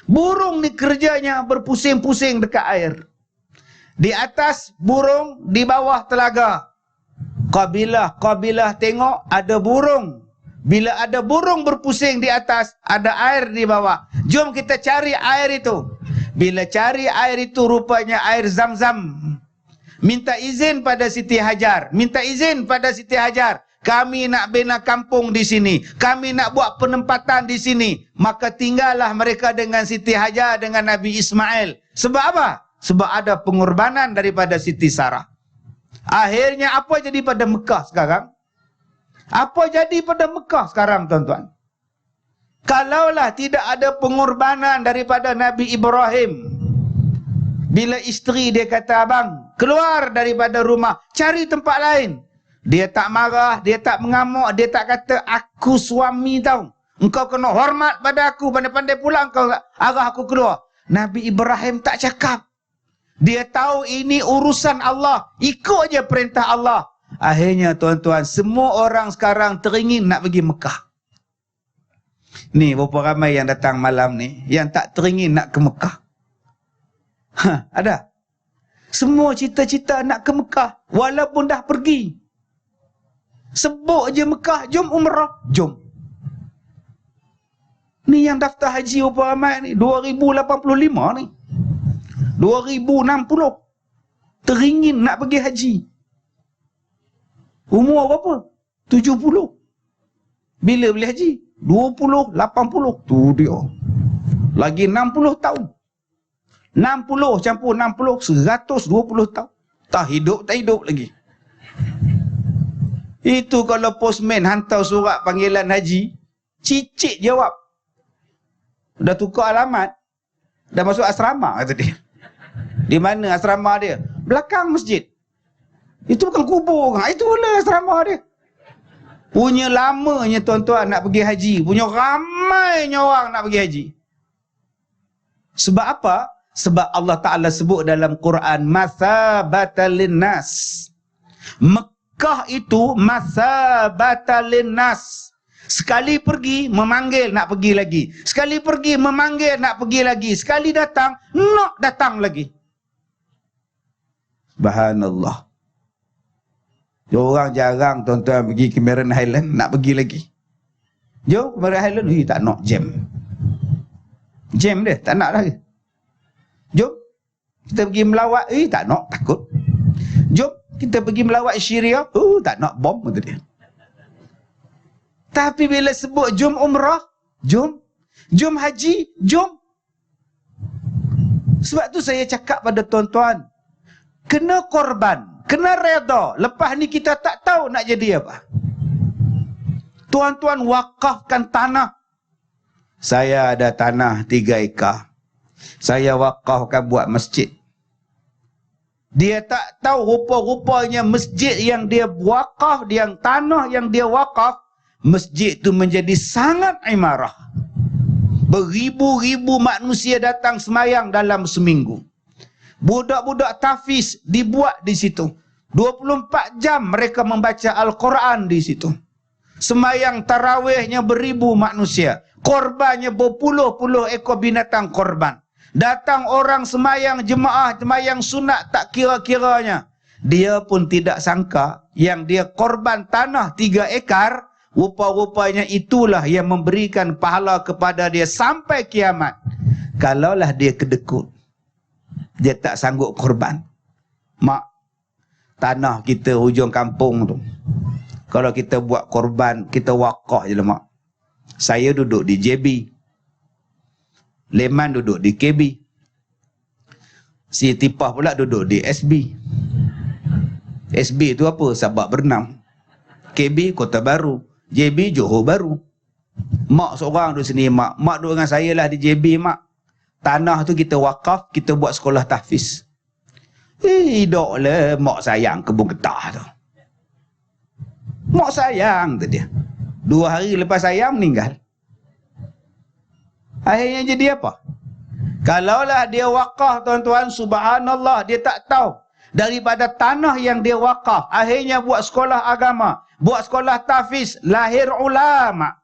Burung ni kerjanya berpusing-pusing dekat air. Di atas burung, di bawah telaga. Kabilah tengok ada burung. Bila ada burung berpusing di atas, ada air di bawah. Jom kita cari air itu. Bila cari air itu rupanya air Zam-Zam. Minta izin pada Siti Hajar. Minta izin pada Siti Hajar. Kami nak bina kampung di sini. Kami nak buat penempatan di sini. Maka tinggallah mereka dengan Siti Hajar, dengan Nabi Ismail. Sebab apa? Sebab ada pengorbanan daripada Siti Sarah. Akhirnya apa jadi pada Mekah sekarang? Apa jadi pada Mekah sekarang, tuan-tuan? Kalaulah tidak ada pengorbanan daripada Nabi Ibrahim. Bila isteri dia kata, abang, keluar daripada rumah, cari tempat lain. Dia tak marah, dia tak mengamuk, dia tak kata, aku suami tau. Engkau kena hormat pada aku, pandai-pandai pulang kau arah aku keluar. Nabi Ibrahim tak cakap. Dia tahu ini urusan Allah. Ikut je perintah Allah. Akhirnya tuan-tuan, semua orang sekarang teringin nak pergi Mekah. Ni berapa ramai yang datang malam ni, yang tak teringin nak ke Mekah. Ada? Semua cita-cita nak ke Mekah, walaupun dah pergi. Sebut je Mekah, jom umrah, jom. Ni yang daftar haji berapa ramai ni? 2085 ni. 2060. Teringin nak pergi haji. Umur berapa? 70. Bila boleh haji? 20, 80. Tu dia. Lagi 60 tahun. 60 campur 60, 120 tahun. Tak hidup lagi. Itu kalau postman hantar surat panggilan haji, cicit jawab. Dah tukar alamat. Dah masuk asrama, kata dia. Di mana asrama dia? Belakang masjid. Itu bukan kubur. Itulah asrama dia. Punya lamanya tuan-tuan nak pergi haji. Punya ramainya orang nak pergi haji. Sebab apa? Sebab Allah Ta'ala sebut dalam Quran, Mathabatan linnas. Mekah itu Mathabatan linnas. Sekali pergi, memanggil nak pergi lagi. Sekali pergi, memanggil nak pergi lagi. Sekali datang, nak datang lagi. Subhanallah. Orang jarang tuan-tuan pergi Cameron Highland, nak pergi lagi. Jom Cameron Highland, tak nak jam. Jam dia, tak nak lagi. Jom kita pergi melawat, tak nak, takut. Jom kita pergi melawat Syria, tak nak, bom, kata dia. Tapi bila sebut jom umrah, jom. Jom haji, jom. Sebab tu saya cakap pada tuan-tuan, kena korban, kena reda. Lepas ni kita tak tahu nak jadi apa. Tuan-tuan wakafkan tanah. Saya ada tanah 3 ekar. Saya wakafkan buat masjid. Dia tak tahu rupa-rupanya masjid yang dia wakaf, yang tanah yang dia wakaf, masjid tu menjadi sangat imarah. Beribu-ribu manusia datang semayang dalam seminggu. Budak-budak tahfiz dibuat di situ. 24 jam mereka membaca Al-Quran di situ. Semayang tarawihnya beribu manusia. Korbannya berpuluh-puluh ekor binatang korban. Datang orang semayang jemaah, semayang sunat tak kira-kiranya. Dia pun tidak sangka yang dia korban tanah 3 ekar, rupa-rupanya itulah yang memberikan pahala kepada dia sampai kiamat. Kalaulah dia kedekut, dia tak sanggup korban. Mak, tanah kita hujung kampung tu, kalau kita buat korban, kita wakaf je lah mak. Saya duduk di JB, Leman duduk di KB, si Tipah pula duduk di SB. SB tu apa? Sabak Bernam. KB Kota Baru, JB Johor Baru. Mak seorang duduk sini mak. Mak duduk dengan saya lah di JB mak. Tanah tu kita wakaf, kita buat sekolah tahfiz. Hidup lah mak sayang kebun getah tu. Mak sayang tu dia. 2 hari lepas sayang meninggal. Akhirnya jadi apa? Kalaulah dia wakaf tuan-tuan, subhanallah, dia tak tahu. Daripada tanah yang dia wakaf, akhirnya buat sekolah agama, buat sekolah tahfiz, lahir ulama.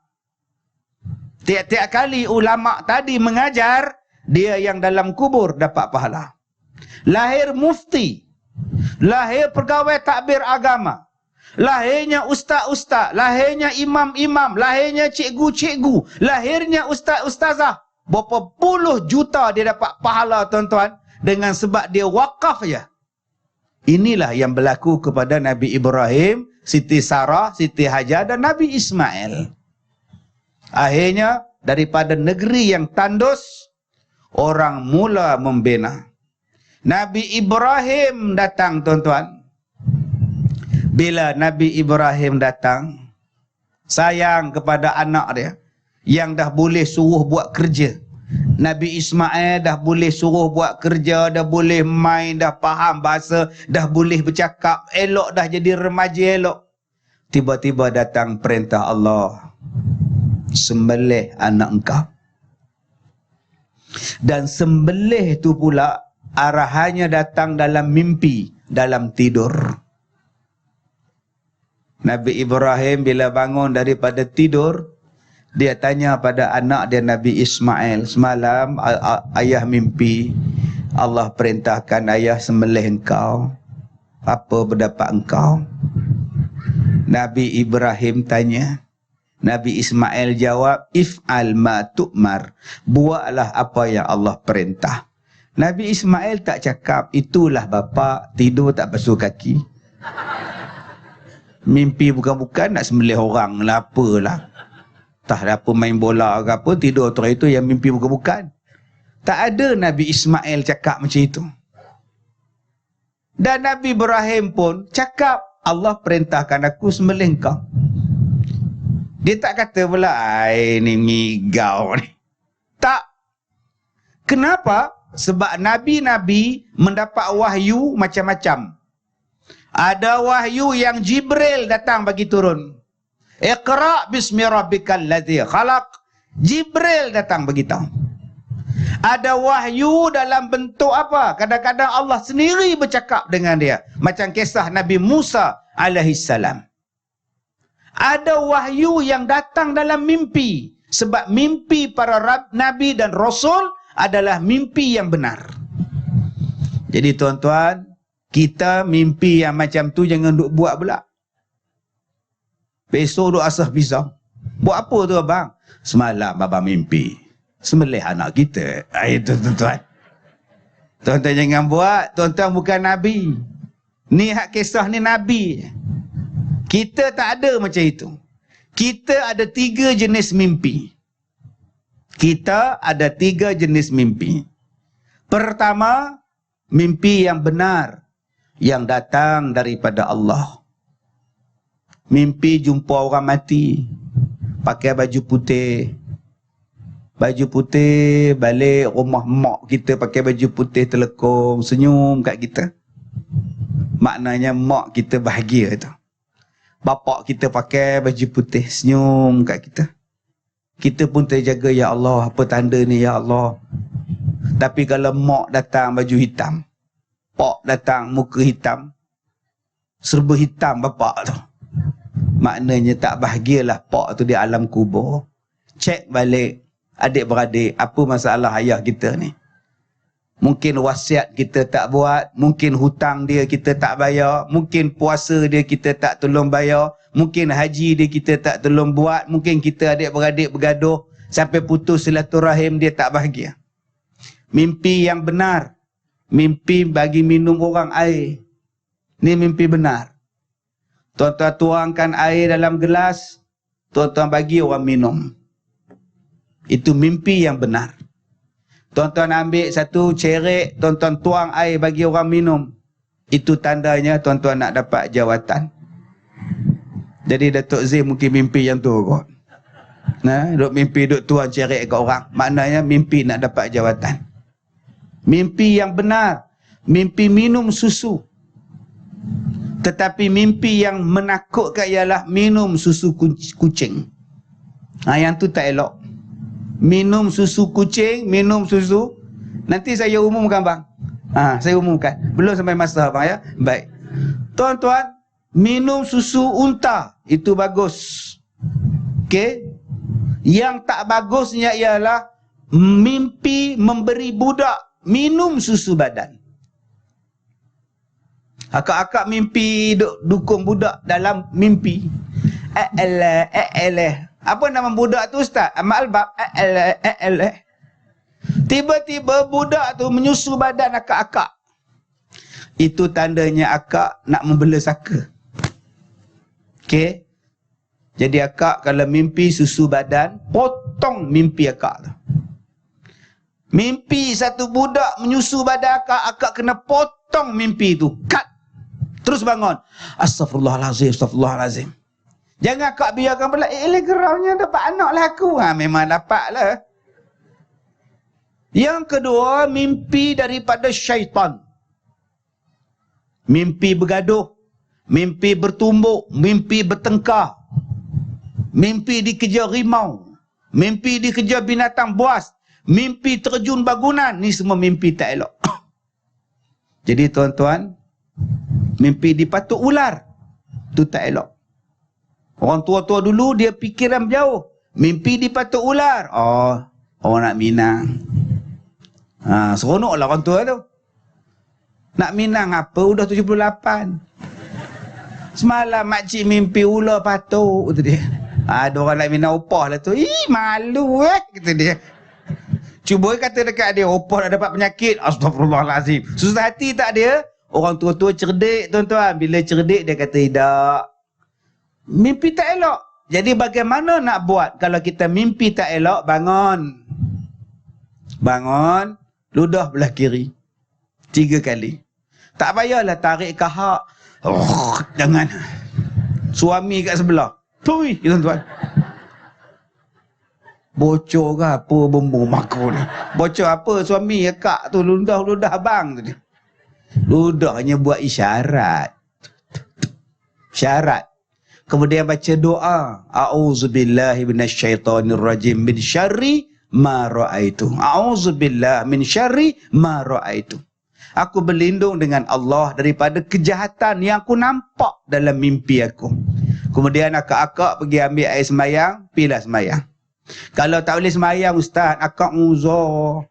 Tiap-tiap kali ulama tadi mengajar, dia yang dalam kubur dapat pahala. Lahir mufti, lahir pegawai takbir agama, lahirnya ustaz-ustaz, lahirnya imam-imam, lahirnya cikgu-cikgu, lahirnya ustaz-ustazah. Berapa puluh juta dia dapat pahala tuan-tuan dengan sebab dia wakaf je. Inilah yang berlaku kepada Nabi Ibrahim, Siti Sarah, Siti Hajar dan Nabi Ismail. Akhirnya daripada negeri yang tandus, orang mula membina. Nabi Ibrahim datang tuan-tuan. Bila Nabi Ibrahim datang, sayang kepada anak dia yang dah boleh suruh buat kerja. Nabi Ismail dah boleh suruh buat kerja, dah boleh main, dah faham bahasa, dah boleh bercakap, elok dah jadi remaja elok. Tiba-tiba datang perintah Allah, sembelih anak engkau. Dan sembelih tu pula arahannya datang dalam mimpi, dalam tidur. Nabi Ibrahim bila bangun daripada tidur, dia tanya pada anak dia Nabi Ismail, semalam ayah mimpi Allah perintahkan ayah sembelih engkau. Apa pendapat engkau? Nabi Ibrahim tanya. Nabi Ismail jawab, if'al ma tu'mar. Buatlah apa yang Allah perintah. Nabi Ismail tak cakap, itulah bapa tidur tak basuh kaki. Mimpi bukan-bukan nak sembelih orang lah, apalah. Tak ada apa main bola ke apa, tidur tu itu yang mimpi bukan-bukan. Tak ada Nabi Ismail cakap macam itu. Dan Nabi Ibrahim pun cakap, Allah perintahkan aku sembelih kau. Dia tak kata pula, ai ni ngigau ni. Tak. Kenapa? Sebab Nabi-Nabi mendapat wahyu macam-macam. Ada wahyu yang Jibril datang bagi turun. Iqra' bismi rabbikal ladzi khalaq. Jibril datang beritahu. Ada wahyu dalam bentuk apa? Kadang-kadang Allah sendiri bercakap dengan dia. Macam kisah Nabi Musa alaihissalam. Ada wahyu yang datang dalam mimpi. Sebab mimpi para Nabi dan Rasul adalah mimpi yang benar. Jadi tuan-tuan, kita mimpi yang macam tu jangan duk buat pula. Besok duk asah pisang. Buat apa tu abang? Semalam abang mimpi sembelih anak kita. Itu tuan-tuan. Tuan-tuan jangan buat. Tuan-tuan bukan Nabi. Ni hak kisah ni Nabi. Kita tak ada macam itu. Kita ada 3 jenis mimpi. Kita ada 3 jenis mimpi. Pertama, mimpi yang benar. Yang datang daripada Allah. Mimpi jumpa orang mati. Pakai baju putih. Baju putih, balik rumah mak kita pakai baju putih telekung, senyum kat kita. Maknanya mak kita bahagia tu. Bapak kita pakai baju putih, senyum kat kita. Kita pun terjaga, ya Allah, apa tanda ni ya Allah. Tapi kalau mak datang baju hitam, pak datang muka hitam, serba hitam bapak tu, maknanya tak bahagialah pak tu di alam kubur. Cek balik adik-beradik, apa masalah ayah kita ni. Mungkin wasiat kita tak buat, mungkin hutang dia kita tak bayar, mungkin puasa dia kita tak tolong bayar, mungkin haji dia kita tak tolong buat, mungkin kita adik-beradik bergaduh sampai putus silaturahim, dia tak bahagia. Mimpi yang benar, mimpi bagi minum orang air. Ni mimpi benar. Tuan-tuan tuangkan air dalam gelas, tuan-tuan bagi orang minum. Itu mimpi yang benar. Tuan-tuan ambil satu cerek, tuan-tuan tuang air bagi orang minum. Itu tandanya tuan-tuan nak dapat jawatan. Jadi Datuk Z mungkin mimpi yang tu kot. Nah, duk mimpi duk tuang cerek kat orang. Maknanya mimpi nak dapat jawatan. Mimpi yang benar, mimpi minum susu. Tetapi mimpi yang menakutkan ialah minum susu kucing. Yang tu tak elok. Minum susu kucing, minum susu. Nanti saya umumkan bang. Saya umumkan. Belum sampai masa bang ya. Baik. Tuan-tuan, minum susu unta itu bagus. Okey. Yang tak bagusnya ialah mimpi memberi budak minum susu badan. Akak-akak mimpi dukung budak dalam mimpi. Apa nama budak tu Ustaz? Amal bab. Tiba-tiba budak tu menyusu badan akak-akak. Itu tandanya akak nak membela saka. Okey. Jadi akak kalau mimpi susu badan, potong mimpi akak tu. Mimpi satu budak menyusu badan akak, akak kena potong mimpi tu. Cut. Terus bangun. Astaghfirullahalazim, astaghfirullahalazim. Jangan akak biarkan pula, geramnya dapat anak lah aku. Memang dapat lah. Yang kedua, mimpi daripada syaitan. Mimpi bergaduh, mimpi bertumbuk, mimpi bertengkar, mimpi dikejar rimau, mimpi dikejar binatang buas, mimpi terjun bangunan. Ni semua mimpi tak elok. Jadi tuan-tuan, mimpi dipatuk ular, tu tak elok. Orang tua-tua dulu dia fikiran jauh. Mimpi dipatuk ular, oh, orang nak Minang. Seronok lah orang tua tu. Nak Minang apa, udah 78. Semalam makcik mimpi ular patuk, kata dia. Ada orang nak Minang upah lah tu. Malu kata dia. Cuba kata dekat dia, upah dah dapat penyakit. Astaghfirullahalazim. Susah hati tak dia? Orang tua-tua cerdik tuan-tuan. Bila cerdik dia kata tidak. Mimpi tak elok. Jadi bagaimana nak buat kalau kita mimpi tak elok? Bangun. Bangun. Ludah belah kiri. 3 kali. Tak payahlah tarik kahak. Jangan. Suami kat sebelah. Tui, tuan-tuan. Bocor ke apa bumbung maku ni? Bocor apa suami akak tu, ludah abang tu dia. Ludah hanya buat isyarat. Syarat. Kemudian baca doa. A'udzubillahi minasyaitonirrajim min syarri ma ra'aitu. A'udzubillah min syarri ma ra'aitu. Aku berlindung dengan Allah daripada kejahatan yang aku nampak dalam mimpi aku. Kemudian akak-akak pergi ambil air semayang, pilah semayang. Kalau tak boleh semayang ustaz, akak uzur.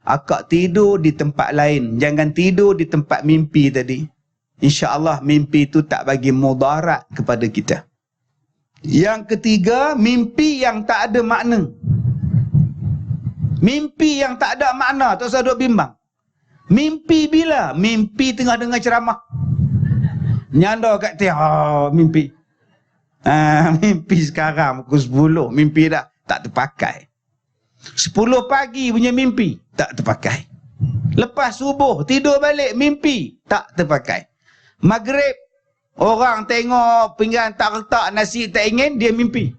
Akak tidur di tempat lain. Jangan tidur di tempat mimpi tadi. InsyaAllah mimpi itu tak bagi mudarat kepada kita. Yang ketiga, mimpi yang tak ada makna. Mimpi yang tak ada makna, tak usah duk bimbang. Mimpi bila? Mimpi tengah dengar ceramah. Nyanda kat tiang, mimpi. Mimpi sekarang pukul 10, mimpi dah tak terpakai. 10 pagi punya mimpi, tak terpakai. Lepas subuh, tidur balik, mimpi, tak terpakai. Maghrib, orang tengok pinggan tak retak, nasi tak ingin, dia mimpi.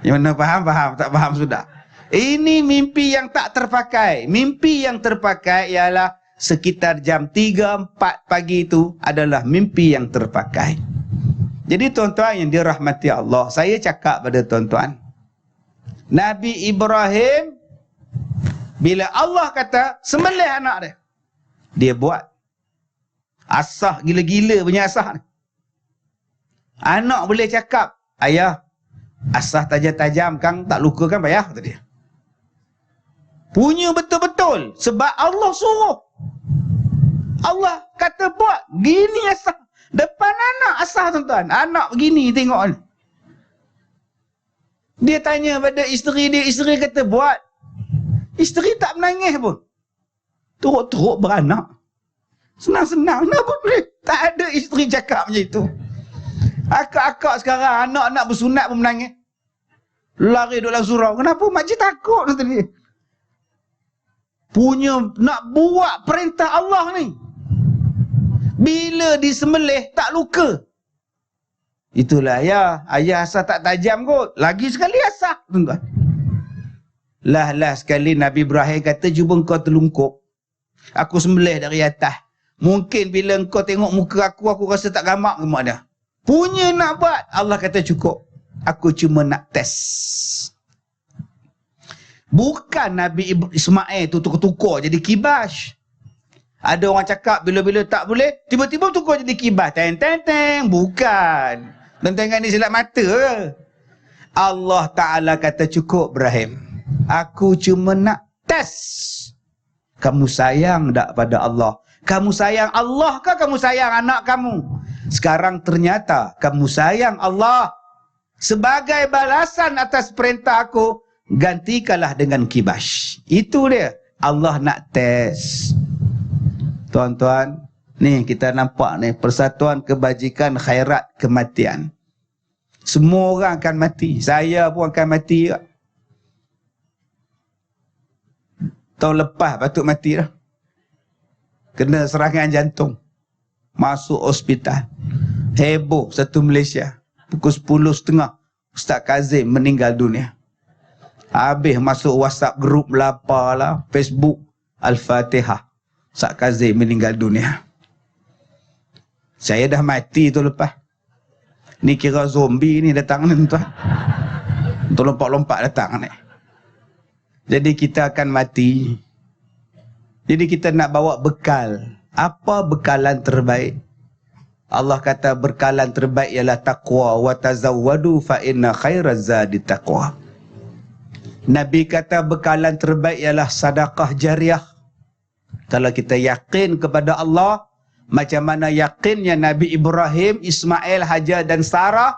Yang mana faham? Faham? Tak faham sudah. Ini mimpi yang tak terpakai. Mimpi yang terpakai ialah sekitar jam 3-4 pagi itu adalah mimpi yang terpakai. Jadi tuan-tuan yang dirahmati Allah, saya cakap pada tuan-tuan, Nabi Ibrahim, bila Allah kata sembelih anak dia, dia buat. Asah gila-gila punya asah ni. Anak boleh cakap, ayah, asah tajam-tajam kang tak luka kan payah, kata dia. Punya betul-betul sebab Allah suruh. Allah kata buat, gini asah. Depan anak asah tuan-tuan. Anak begini tengok ni. Dia tanya pada isteri dia, isteri kata buat. Isteri tak menangis pun. Teruk-teruk beranak. Senang-senang. Kenapa boleh? Tak ada isteri cakap macam itu. Akak-akak sekarang, anak-anak bersunat pun menangis. Lari duduk dalam surau. Kenapa? Makcik takut. Kata dia. Punya nak buat perintah Allah ni. Bila disembelih tak luka. Itulah ayah. Ayah asah tak tajam kot. Lagi sekali asah. Tuan-tuan. Lah sekali Nabi Ibrahim kata, cuba engkau terlungkup. Aku sembelih dari atas. Mungkin bila engkau tengok muka aku rasa tak gamak dia. Punya nak buat. Allah kata cukup. Aku cuma nak test. Bukan Nabi Ismail tu tukar-tukar jadi kibas. Ada orang cakap bila-bila tak boleh, tiba-tiba tukar jadi kibas. Teng-teng-teng. Bukan. Dan tengok ni silap mata ke? Allah Ta'ala kata cukup Ibrahim. Aku cuma nak test. Kamu sayang tak pada Allah? Kamu sayang Allah ke kamu sayang anak kamu? Sekarang ternyata kamu sayang Allah. Sebagai balasan atas perintah aku, gantikanlah dengan kibas. Itu dia. Allah nak test. Tuan-tuan, ni kita nampak ni persatuan kebajikan khairat kematian. Semua orang akan mati. Saya pun akan mati. Tahun lepas patut mati dah. Kena serangan jantung. Masuk hospital. Heboh satu Malaysia. Pukul 10.30 Ustaz Kazim meninggal dunia. Habis masuk WhatsApp grup lapar lah, Facebook, Al-Fatihah. Ustaz Kazim meninggal dunia. Saya dah mati tu lepas. Ni kira zombie ni datang ni tuan. Untuk lompat-lompat datang ni. Jadi kita akan mati. Jadi kita nak bawa bekal. Apa bekalan terbaik? Allah kata bekalan terbaik ialah taqwa. Wa tazawwadu fa inna khairaz zadi taqwa. Nabi kata bekalan terbaik ialah sedekah jariah. Kalau kita yakin kepada Allah, macam mana yakinnya Nabi Ibrahim, Ismail, Hajar dan Sarah,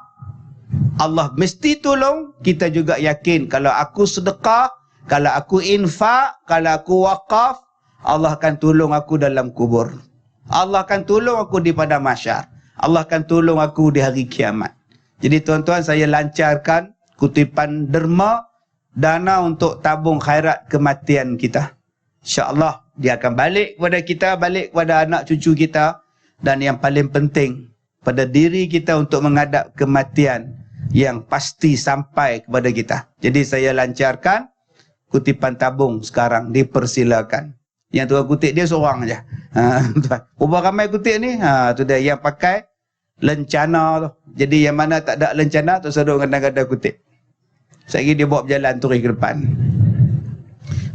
Allah mesti tolong. Kita juga yakin kalau aku sedekah, kalau aku infak, kalau aku wakaf, Allah akan tolong aku dalam kubur. Allah akan tolong aku di padang mahsyar. Allah akan tolong aku di hari kiamat. Jadi tuan-tuan, saya lancarkan kutipan derma, dana untuk tabung khairat kematian kita. InsyaAllah dia akan balik kepada kita, balik kepada anak cucu kita. Dan yang paling penting, pada diri kita untuk menghadap kematian yang pasti sampai kepada kita. Jadi saya lancarkan kutipan tabung sekarang, dipersilakan. Yang tuan kutip dia seorang aja. Berapa ramai kutip ni? Tu dia yang pakai lencana tu. Jadi yang mana tak ada lencana tu sedang kadang-kadang kutip. Sekali dia bawa berjalan turun ke depan.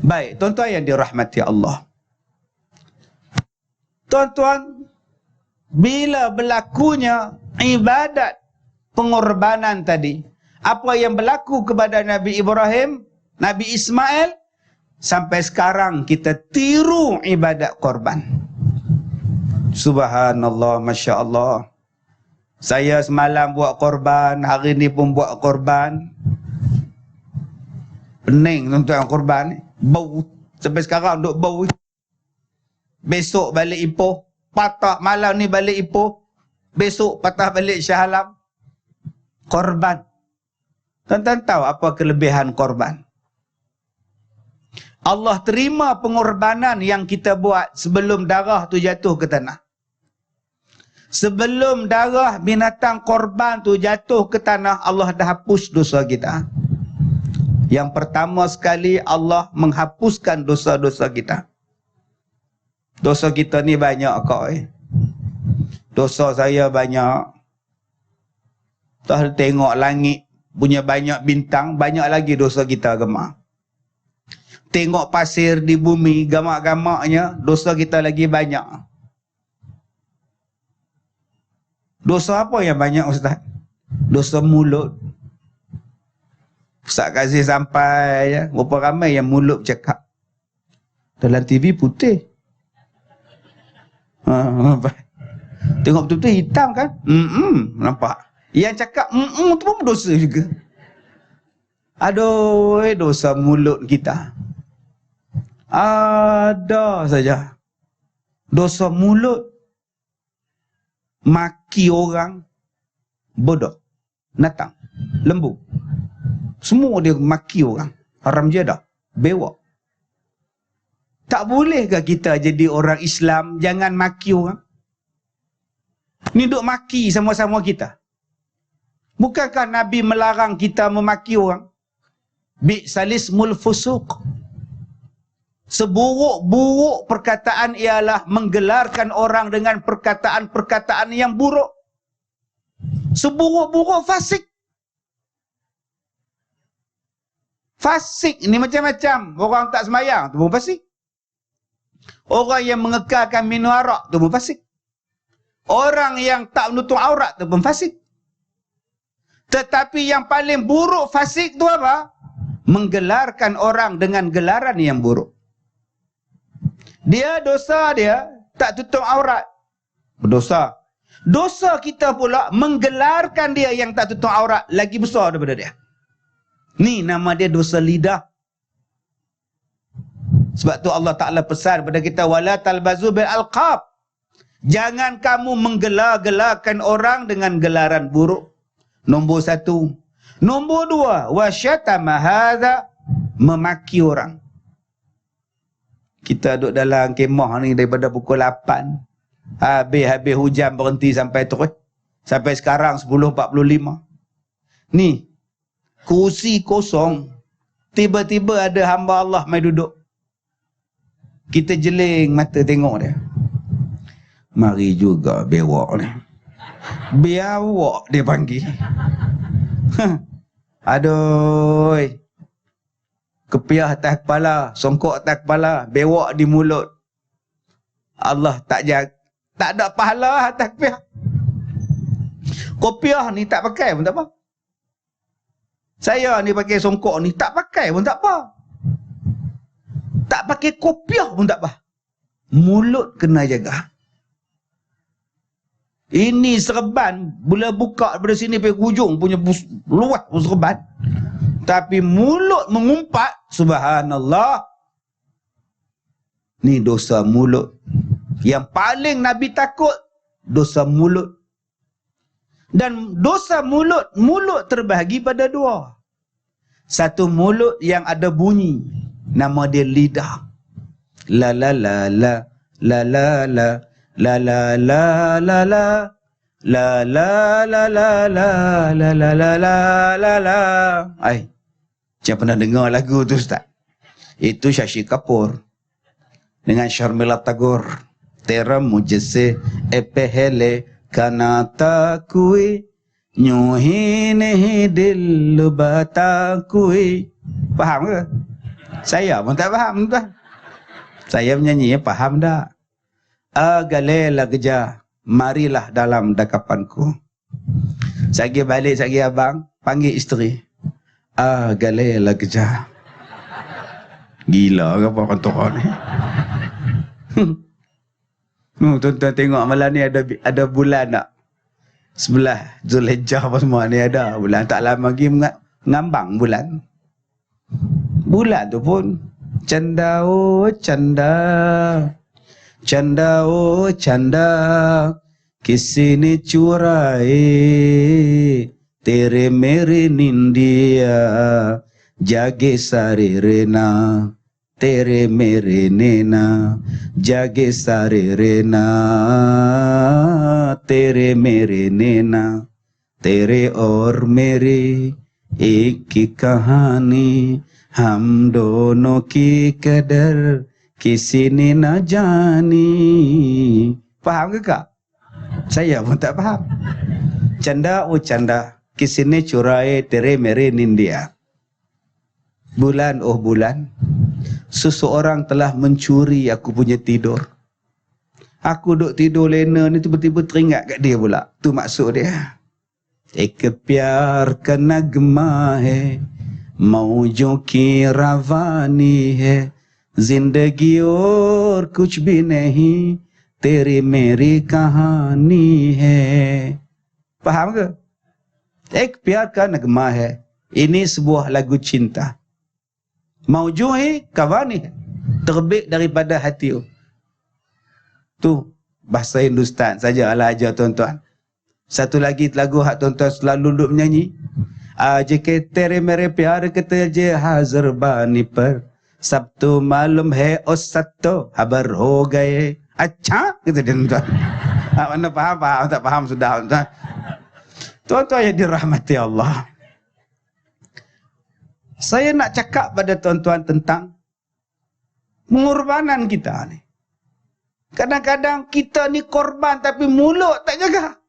Baik, tuan-tuan yang dirahmati Allah. Tuan-tuan, bila berlakunya ibadat pengorbanan tadi, apa yang berlaku kepada Nabi Ibrahim, Nabi Ismail, sampai sekarang kita tiru ibadat korban. Subhanallah, Masya Allah. Saya semalam buat korban, hari ni pun buat korban. Pening tuan-tuan korban ni. Bau. Sampai sekarang duk bau. Besok balik Ipoh. Patah malam ni balik Ipoh. Besok patah balik Shah Alam. Korban. Tuan-tuan tahu apa kelebihan korban? Allah terima pengorbanan yang kita buat sebelum darah tu jatuh ke tanah. Sebelum darah binatang korban tu jatuh ke tanah, Allah dah hapus dosa kita. Yang pertama sekali, Allah menghapuskan dosa-dosa kita. Dosa kita ni banyak kau. Dosa saya banyak. Tak tengok langit punya banyak bintang, banyak lagi dosa kita gemar. Tengok pasir di bumi, gamak-gamaknya, dosa kita lagi banyak. Dosa apa yang banyak Ustaz? Dosa mulut. Ustaz kasih sampai ya, berapa ramai yang mulut cakap. Dalam TV putih. Tengok betul-betul hitam kan? Nampak. Yang cakap tu pun dosa juga. Aduh, dosa mulut kita. Ada saja. Dosa mulut. Maki orang. Bodoh. Natang. Lembu. Semua dia maki orang. Haram jadah. Bewak. Tak bolehkah kita jadi orang Islam jangan maki orang? Ni duk maki sama-sama kita. Bukankah Nabi melarang kita memaki orang? Bi'salismul fusuq. Seburuk-buruk perkataan ialah menggelarkan orang dengan perkataan-perkataan yang buruk. Seburuk-buruk fasik. Fasik ni macam-macam. Orang tak sembahyang tu pun fasik. Orang yang mengekalkan minum arak tu pun fasik. Orang yang tak menutup aurat tu pun fasik. Tetapi yang paling buruk fasik tu apa? menggelarkan orang dengan gelaran yang buruk. Dia dosa dia tak tutup aurat, berdosa. Dosa kita pula menggelarkan dia yang tak tutup aurat, lagi besar daripada dia. Ni nama dia dosa lidah. Sebab tu Allah Ta'ala pesan kepada kita, wala talbazu bil alqab. Jangan kamu menggelar-gelarkan orang dengan gelaran buruk. Nombor satu. Nombor dua, wasyatama hadza, memaki orang. Kita duduk dalam kemah ni daripada pukul 8. Habis hujan berhenti sampai terus. Sampai sekarang 10.45. Ni, kursi kosong. Tiba-tiba ada hamba Allah mai duduk. Kita jeling mata tengok dia. Mari juga bewak ni. Biawak dia panggil. Aduh. Kepiah atas kepala, songkok atas kepala, bewak di mulut. Allah tak jaga. Tak ada pahala atas kepiah. Kopiah ni tak pakai pun tak apa. Saya ni pakai songkok ni tak pakai pun tak apa. Tak pakai kopiah pun tak apa. Mulut kena jaga. Ini serban, bila buka daripada sini pergi hujung punya luas pun serban. Tapi mulut mengumpat, subhanallah. Ni dosa mulut. Yang paling Nabi takut, dosa mulut. Dan dosa mulut, mulut terbahagi pada dua. Satu mulut yang ada bunyi, nama dia lidah. La la la la, la la la, la la la la la, la la la la la, la la la la la la. Ai, siapa pernah dengar lagu tu Ustaz? Itu Shashi Kapoor dengan Sharmila Tagore. Tera mujhse pehele kanata koi, यूं ही नहीं दिल bata koi. Faham ke? Saya pun tak faham tuan. Saya menyanyi, faham tak? Agale lagja, marilah dalam dekapanku. Sagi balik, sagi abang, panggil isteri. Agale lagja. Gila ke apa orang tua ni? Tuan-tuan tengok malam ni ada bulan tak? Sebelah Zulhijjah apa semua ni ada. Bulan tak lama lagi mengambang bulan. Bulan tu pun canda oh canda, canda oh canda, किसी ने चुराए तेरे मेरे निंदिया, जागे सारे रेना तेरे मेरे नैना, जागे सारे रेना तेरे मेरे नैना, तेरे और मेरे एक की कहानी, हम दोनों की कदर किसी ने न जानी. Faham ke kak? Saya pun tak faham. Canda oh canda, किसी ने चुराए तेरे मेरे निंदिया. Bulan oh bulan, seseorang telah mencuri aku punya tidur. Aku duk tidur lena ni tiba-tiba teringat kat dia pula. Tu maksud dia. Ek pyar ka nagma hai, मौजों की रवानी है, जिंदगी और कुछ भी नहीं, तेरी मेरी कहानी है. Faham ke? Ek pyar ka nagma hai. Ini sebuah lagu cinta. Maujuhi kawani, terbit daripada hati. Tu bahasa Hindustan saja ala aja tuan-tuan. Satu lagi lagu hak tuan-tuan selalu duduk menyanyi. आज के तेरे मेरे प्यार के तेजे हाजिर बानी पर, सब तो मालूम है और सब तो खबर हो गए. अच्छा gitu dia tuan. Mana faham tak faham sudah tuan. Tuan-tuan yang dirahmati Allah. Saya nak cakap pada tuan-tuan tentang pengorbanan kita ni. Kadang-kadang kita ni korban tapi mulut tak jaga.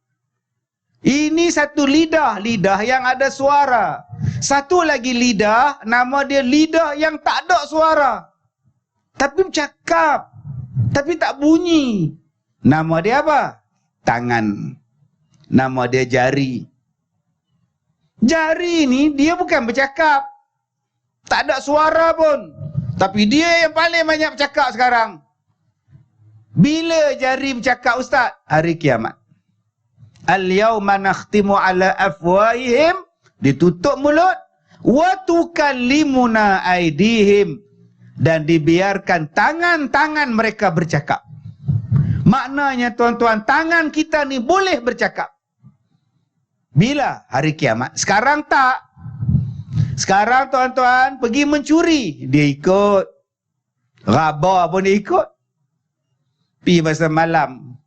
Ini satu lidah, lidah yang ada suara. Satu lagi lidah, nama dia lidah yang tak ada suara. Tapi bercakap, tapi tak bunyi. Nama dia apa? Tangan. Nama dia jari. Jari ni dia bukan bercakap. Tak ada suara pun. Tapi dia yang paling banyak bercakap sekarang. Bila jari bercakap Ustaz? Hari kiamat. Al-yawma nakhtimu ala afwahihim, ditutup mulut, wa tukallimuna aydihim, dan dibiarkan tangan-tangan mereka bercakap. Maknanya tuan-tuan, tangan kita ni boleh bercakap. Bila? Hari kiamat. Sekarang tak. Sekarang tuan-tuan pergi mencuri, dia ikut. Raba pun dia ikut. Pergi masa malam,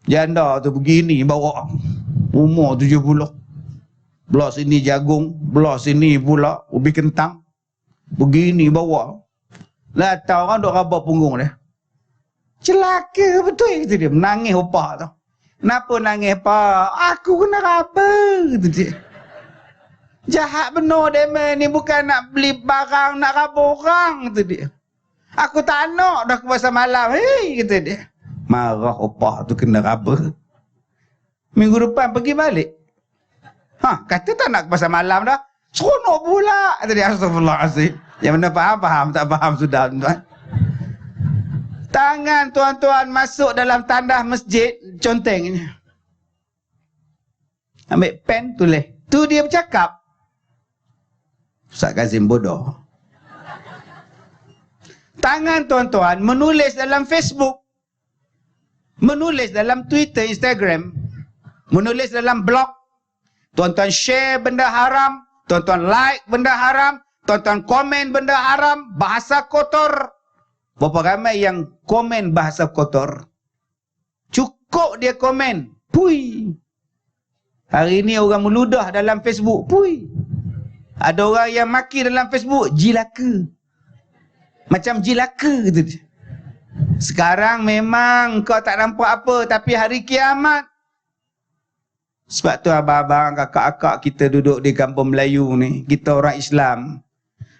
janda tu begini bawa umur 70. Belah sini jagung, belah sini pula ubi kentang. Begini bawa. Lah tahu orang duk raba punggung dia. Celaka betul kata dia, menangis opak tu. Kenapa nangis pak? Aku kena raba kata dia. Jahat benar dia ni, bukan nak beli barang, nak raba orang kata dia. Aku tak nak dah ke pasar malam. Hei, kata dia. Marah opah tu kena raba. Minggu depan pergi balik. Kata tak nak ke pasar malam dah. Seronok pula. Kata dia, astagfirullahaladzim. Yang mana faham, tak faham sudah tuan. Tangan tuan-tuan masuk dalam tandah masjid, contengnya. Ambil pen, tulis. Tu dia bercakap. Ustaz Kazim bodoh. Tangan tuan-tuan menulis dalam Facebook, menulis dalam Twitter, Instagram, menulis dalam blog. Tuan-tuan share benda haram, tuan-tuan like benda haram, tuan-tuan komen benda haram, bahasa kotor. Berapa ramai yang komen bahasa kotor? Cukup dia komen, pui. Hari ini orang meludah dalam Facebook, pui. Ada orang yang maki dalam Facebook, jilaka. Macam jilaka gitu. Sekarang memang kau tak nampak apa, tapi hari kiamat. Sebab tu abang-abang, kakak-kakak kita duduk di kampung Melayu ni, kita orang Islam.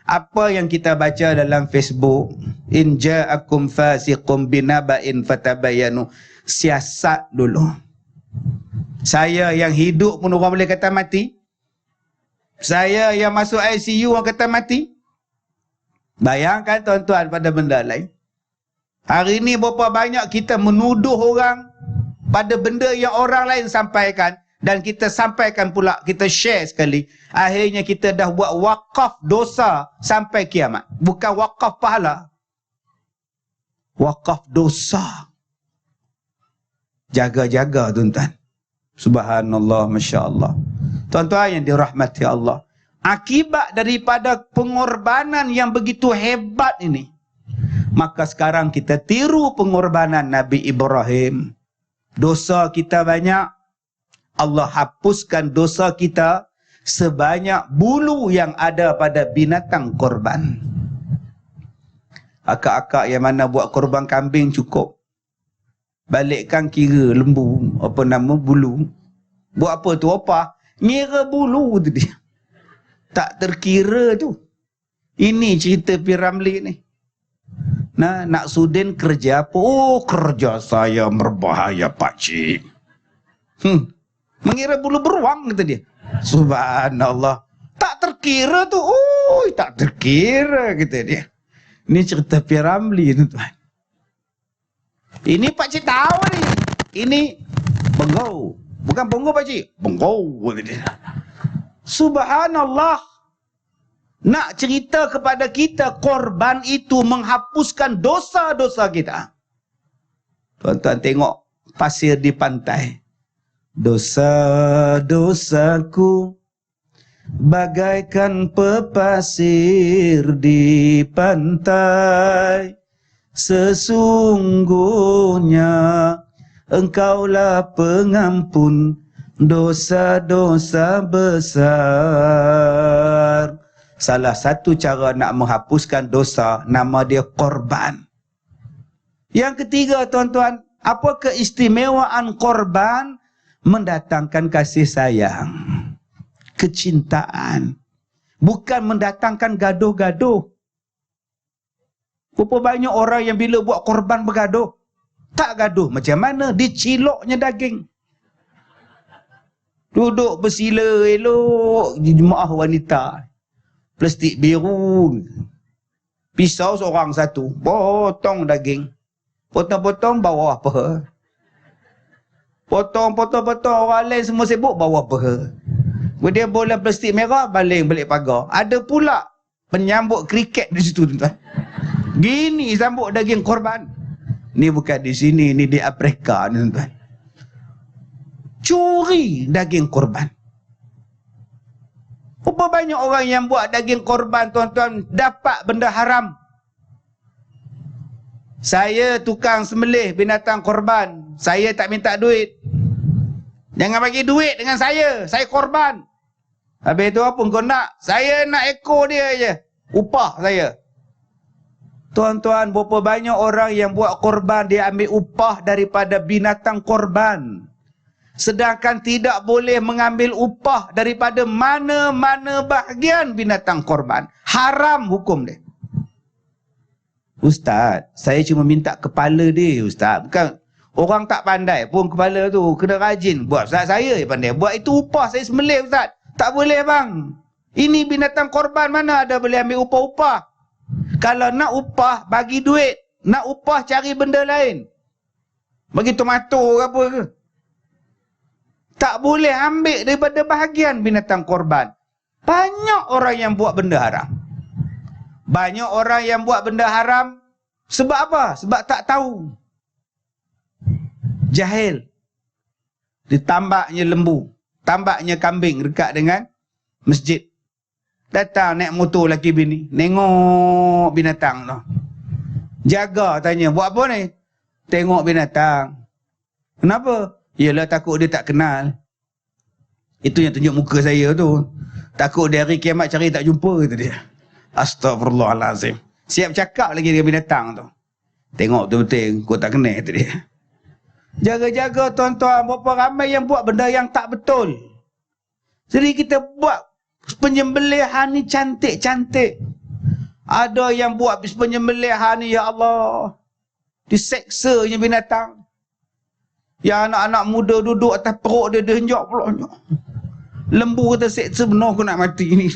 Apa yang kita baca dalam Facebook, in ja'akum fasiqum binaba'in fatabayanu. Siasat dulu. Saya yang hidup pun orang boleh kata mati. Saya yang masuk ICU orang kata mati. Bayangkan tuan-tuan pada benda lain. Hari ini berapa banyak kita menuduh orang pada benda yang orang lain sampaikan, dan kita sampaikan pula, kita share sekali. Akhirnya kita dah buat wakaf dosa sampai kiamat. Bukan wakaf pahala. Wakaf dosa. Jaga-jaga tuan-tuan. Subhanallah, Masya Allah. Tuan-tuan yang dirahmati Allah. Akibat daripada pengorbanan yang begitu hebat ini, maka sekarang kita tiru pengorbanan Nabi Ibrahim. Dosa kita banyak, Allah hapuskan dosa kita sebanyak bulu yang ada pada binatang korban. Akak-akak yang mana buat korban kambing cukup. Balikkan kira lembu, bulu. Buat apa tu apa? Ngira bulu tu dia. Tak terkira tu. Ini cerita Piramli ni. Nah, nak Sudin kerja apa? Oh, kerja saya berbahaya pakcik. Mengira bulu beruang kata dia. Subhanallah. Tak terkira tu. Oh, tak terkira kata dia. Ini cerita Piramli tuan-tuan. Ini pakcik tahu ni. Ini bengau. Bukan bengau pakcik. Bengau kata dia. Subhanallah. Nak cerita kepada kita korban itu menghapuskan dosa-dosa kita. Tuan-tuan tengok pasir di pantai. Dosa-dosaku bagaikan pepasir di pantai. Sesungguhnya Engkaulah pengampun dosa-dosa besar. Salah satu cara nak menghapuskan dosa, nama dia korban. Yang ketiga tuan-tuan, apa keistimewaan korban? Mendatangkan kasih sayang, kecintaan. Bukan mendatangkan gaduh-gaduh. Berapa banyak orang yang bila buat korban bergaduh? Tak gaduh. Macam mana? Diciloknya daging. Duduk bersila elok di jemaah wanita. plastik biru. Pisau seorang satu, potong daging. Potong-potong bawa apa? Potong-potong orang lain semua sibuk bawa apa? Kemudian bola plastik merah baling balik pagar. Ada pula penyambut kriket di situ, tuan-tuan. Gini sambut daging korban. Ni bukan di sini, ni di Afrika, tuan-tuan. Curi daging korban. Berapa banyak orang yang buat daging korban, tuan-tuan, dapat benda haram. Saya tukang sembelih binatang korban. Saya tak minta duit. Jangan bagi duit dengan saya korban. Habis tu apa kau nak? Saya nak ekor dia je. Upah saya. Tuan-tuan, berapa banyak orang yang buat korban, dia ambil upah daripada binatang korban. Sedangkan tidak boleh mengambil upah daripada mana-mana bahagian binatang korban. Haram hukum dia. Ustaz, saya cuma minta kepala dia, Ustaz. Bukan orang tak pandai pun kepala tu kena rajin buat. Ustaz, saya pandai buat, itu upah saya sembelih, Ustaz. Tak boleh bang. Ini binatang korban, mana ada boleh ambil upah-upah. Kalau nak upah, bagi duit. Nak upah, cari benda lain. Bagi tomato ke apa ke. Tak boleh ambil daripada bahagian binatang korban. Banyak orang yang buat benda haram. Banyak orang yang buat benda haram. Sebab apa? Sebab tak tahu. Jahil. Ditambaknya lembu. Tambaknya kambing dekat dengan masjid. Datang naik motor laki bini. Nengok binatang tu. Jaga tanya, buat apa ni? Tengok binatang. Kenapa? Yalah takut dia tak kenal. Itu yang tunjuk muka saya tu. Takut dia hari kiamat cari tak jumpa, kata dia. Astagfirullahalazim. Siap cakap lagi dengan binatang tu. Tengok betul-betul kau tak kenal, kata dia. Jaga-jaga tuan-tuan, berapa ramai yang buat benda yang tak betul. Jadi kita buat penyembelihan ni cantik-cantik. Ada yang buat penyembelihan ni, ya Allah, diseksanya binatang. Ya anak-anak muda duduk atas perut dia, dia henjak pula. Lembu kata seksa benar aku nak mati ni.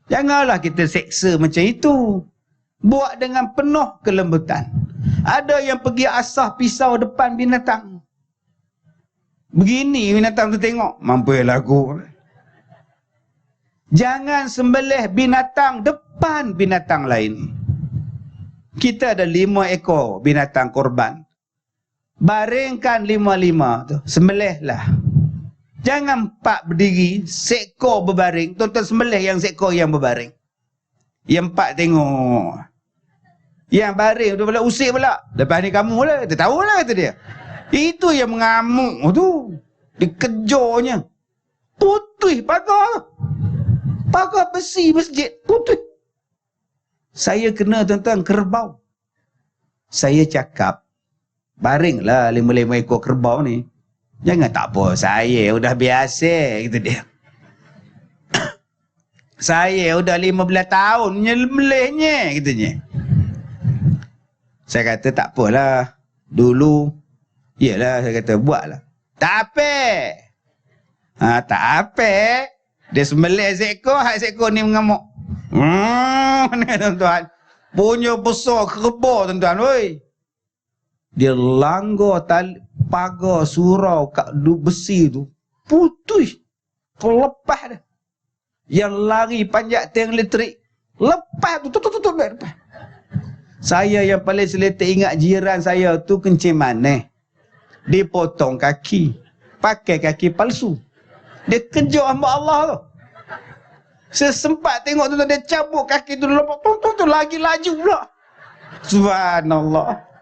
Janganlah kita seksa macam itu. Buat dengan penuh kelembutan. Ada yang pergi asah pisau depan binatang. Begini binatang tu tengok. Mampulah aku. Jangan sembelih binatang depan binatang lain. Kita ada 5 ekor binatang korban. Baringkan 5-5 tu. Sembelihlah. Jangan 4 berdiri, seekor berbaring. Tuan-tuan sembelih yang seekor yang berbaring. Yang 4 tengok. Yang baring tu pula usik pula. Lepas ni kamu lah. Dia tahu lah kata dia. Itu yang mengamuk tu. Dikejarnya. Putih pagar. Pagar besi masjid. Putih. Saya kena tuan-tuan kerbau. Saya cakap. Baringlah 5 ekor kerbau ni. Jangan tak apa. Saya udah biasa. Kata dia. Saya udah 15 tahun nyembelihnya. Katanya. Saya kata tak apalah. Dulu. Yelah saya kata buatlah. Tak apa. Tak apa. Dia sembelih seekor. Hak seekor ni mengamuk. Ni tuan-tuan. Punya besar kerbau tuan-tuan. Oi. Dia langgar pagar surau kat besi tu. Putih. Terlepas dah. Yang lari panjat tiang elektrik. Lepas tu. Tutup lepas. Saya yang paling seletek ingat jiran saya tu kencing manis. Dia potong kaki. Pakai kaki palsu. Dia kejar hamba Allah tu. Saya sempat tengok tu, dia cabut kaki tu. Tu lagi laju pula. Subhanallah.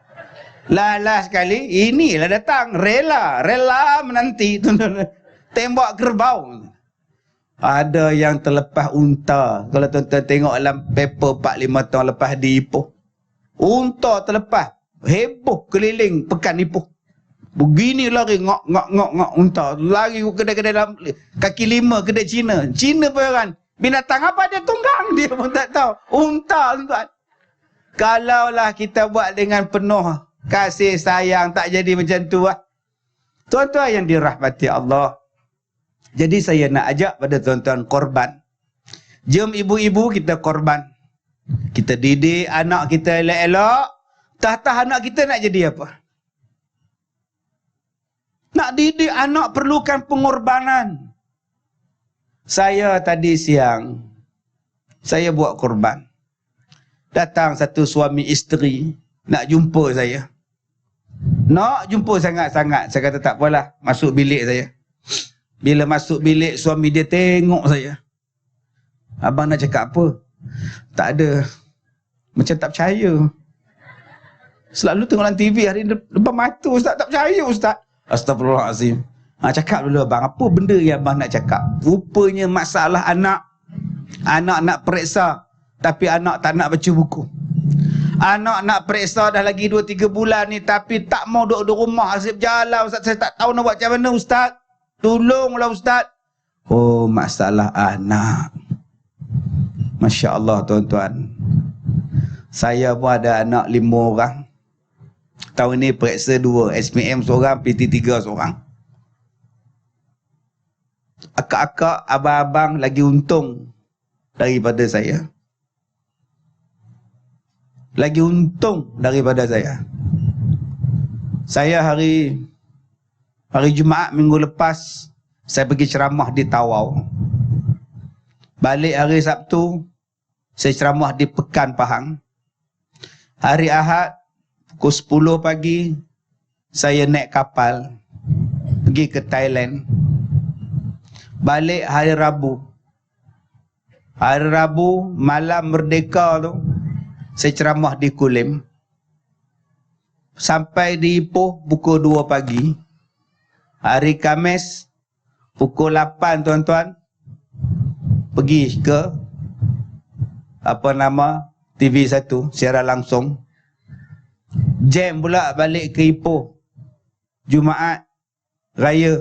Lah sekali, inilah datang. Rela menanti. Tembak kerbau. Ada yang terlepas unta. Kalau tuan-tuan tengok dalam paper 4-5 tahun lepas di Ipoh. Unta terlepas. Heboh keliling pekan Ipoh. Begini lari ngok unta. Lari kedai-kedai dalam kaki 5 kedai Cina. Cina pun binatang apa dia tunggang. Dia pun tak tahu. Unta tuan-tuan. Kalaulah kita buat dengan penuh kasih sayang, tak jadi macam tu lah. Tuan-tuan yang dirahmati Allah. Jadi saya nak ajak pada tuan-tuan korban. Jom ibu-ibu kita korban. Kita didik anak kita elok-elok. Tah-tah anak kita nak jadi apa? Nak didik anak perlukan pengorbanan. Saya tadi siang, saya buat korban. Datang satu suami isteri nak jumpa saya. Nak jumpa sangat-sangat. Saya kata tak apalah, masuk bilik saya. Bila masuk bilik, suami dia tengok saya. Abang nak cakap apa? Tak ada. Macam tak percaya. Selalu tengok dalam TV hari depan mata ustaz, tak percaya ustaz. Astagfirullahalazim. Cakap dulu abang, apa benda yang abang nak cakap? Rupanya masalah anak. Anak nak periksa, tapi anak tak nak baca buku. Anak nak periksa dah lagi 2-3 bulan ni, tapi tak mau duduk di rumah, asyik berjalan ustaz. Saya tak tahu nak buat macam mana ustaz. Tolonglah ustaz. Oh, masalah anak. Masya Allah tuan-tuan. Saya pun ada anak 5 orang. Tahun ni periksa 2, SPM seorang, PT3 seorang. Akak-akak, abang-abang lagi untung daripada saya. Lagi untung daripada saya. Saya hari Jumaat minggu lepas, saya pergi ceramah di Tawau. Balik hari Sabtu, saya ceramah di Pekan Pahang. Hari Ahad, pukul 10 pagi, saya naik kapal pergi ke Thailand. Balik hari Rabu. Hari Rabu, malam merdeka tu, saya ceramah di Kulim. Sampai di Ipoh pukul 2 pagi. Hari Khamis, pukul 8 tuan-tuan, pergi ke TV1, siaran langsung. Jam pula balik ke Ipoh. Jumaat Raya,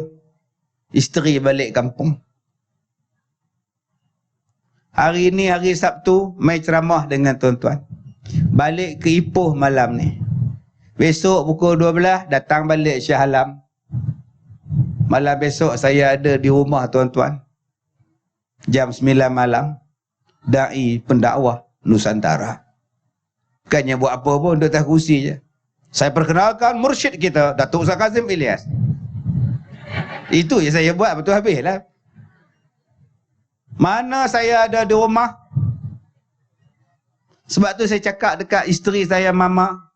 isteri balik kampung. Hari ni hari Sabtu, mai ceramah dengan tuan-tuan. Balik ke Ipoh malam ni. Besok pukul 12 datang balik Shah Alam. Malam besok saya ada di rumah tuan-tuan. Jam 9 malam. Dai pendakwah Nusantara. Bukannya buat apa pun, duduk atas kursi je. Saya perkenalkan mursyid kita, Datuk Ustaz Kazim Ilyas. Itu je saya buat, betul habis lah. Mana saya ada di rumah? Sebab tu saya cakap dekat isteri saya, Mama,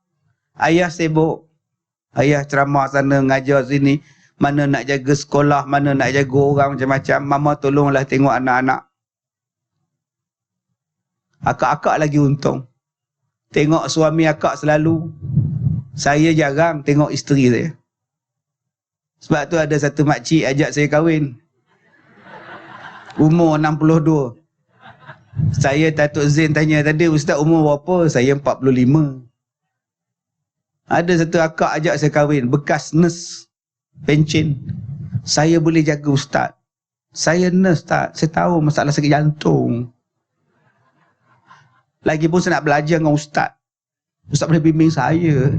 ayah sibuk. Ayah ceramah sana, ngajar sini. Mana nak jaga sekolah, mana nak jaga orang macam-macam. Mama tolonglah tengok anak-anak. Akak-akak lagi untung. Tengok suami akak selalu. Saya jarang tengok isteri saya. Sebab tu ada satu makcik ajak saya kahwin. Umur 62. Saya Datuk Zain tanya tadi, Ustaz umur berapa? Saya 45. Ada satu akak ajak saya kahwin, bekas nurse pencen. Saya boleh jaga Ustaz. Saya nurse tak? Saya tahu masalah sakit jantung. Lagipun saya nak belajar dengan Ustaz. Ustaz boleh bimbing saya.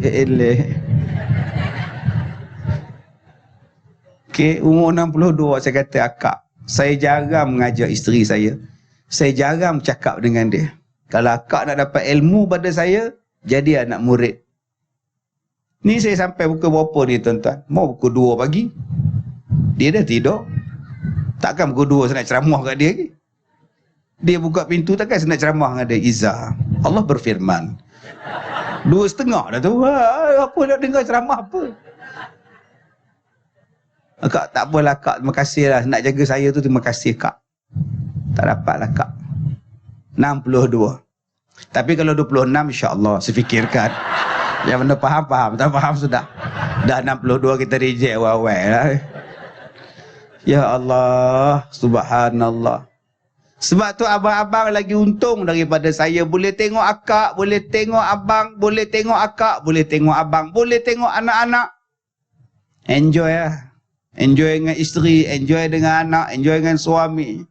Okey, umur 62 saya kata akak. Saya jarang mengajar isteri saya. Saya jarang bercakap dengan dia. Kalau akak nak dapat ilmu pada saya, jadi anak murid. Ni saya sampai pukul berapa ni tuan-tuan? Mau pukul 2 pagi. Dia dah tidur. Takkan pukul 2 saya nak ceramah kat dia lagi. Dia buka pintu, takkan saya nak ceramah dengan dia. Iza, Allah berfirman. 2:30 dah tu. Apa nak dengar ceramah apa? Kak, tak apalah kak, terima kasih lah. Nak jaga saya tu, terima kasih kak. Tak dapat lah kak. 62. Tapi kalau 26, insyaAllah, saya fikirkan. Yang mana faham, tak faham sudah. Dah 62 kita reject awal-awal lah. Ya Allah, subhanallah. Sebab tu abang-abang lagi untung daripada saya. Boleh tengok akak, boleh tengok abang, boleh tengok akak, boleh tengok abang, boleh tengok anak-anak. Enjoy lah. Enjoy dengan isteri, enjoy dengan anak, enjoy dengan suami.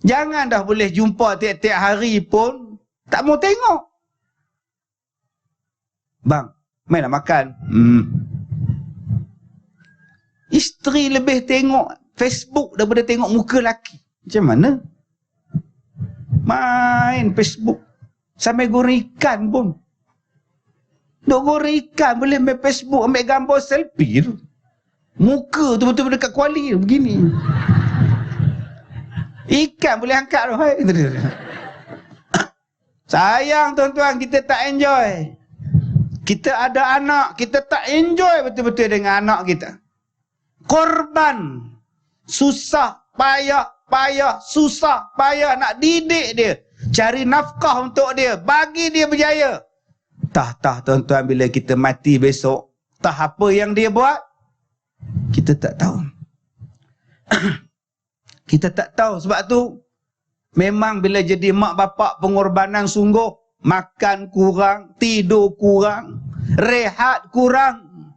Jangan dah boleh jumpa tiap-tiap hari pun tak mau tengok. Bang, mainlah makan. Isteri lebih tengok Facebook daripada tengok muka laki. Macam mana? Main Facebook. Sampai goreng ikan pun. Duk goreng ikan boleh main Facebook, ambil gambar selfie tu. Muka tu betul-betul dekat kuali begini. Ikan boleh angkat tu. Hai. Sayang tuan-tuan, kita tak enjoy. Kita ada anak, kita tak enjoy betul-betul dengan anak kita. Korban. Susah, payah, susah, payah nak didik dia. Cari nafkah untuk dia, bagi dia berjaya. Tah tuan-tuan, bila kita mati besok, tah apa yang dia buat? Kita tak tahu. Kita tak tahu. Sebab tu memang bila jadi mak bapak pengorbanan sungguh. Makan kurang, tidur kurang, rehat kurang.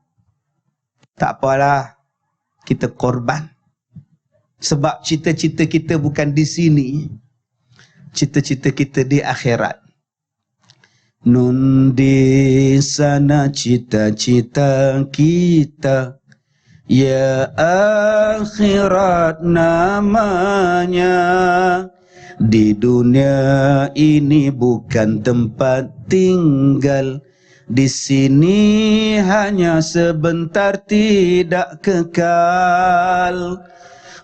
Tak apalah, kita korban. Sebab cita-cita kita bukan di sini. Cita-cita kita di akhirat. Nun di sana cita-cita kita, ya akhirat namanya. Di dunia ini bukan tempat tinggal. Di sini hanya sebentar, tidak kekal.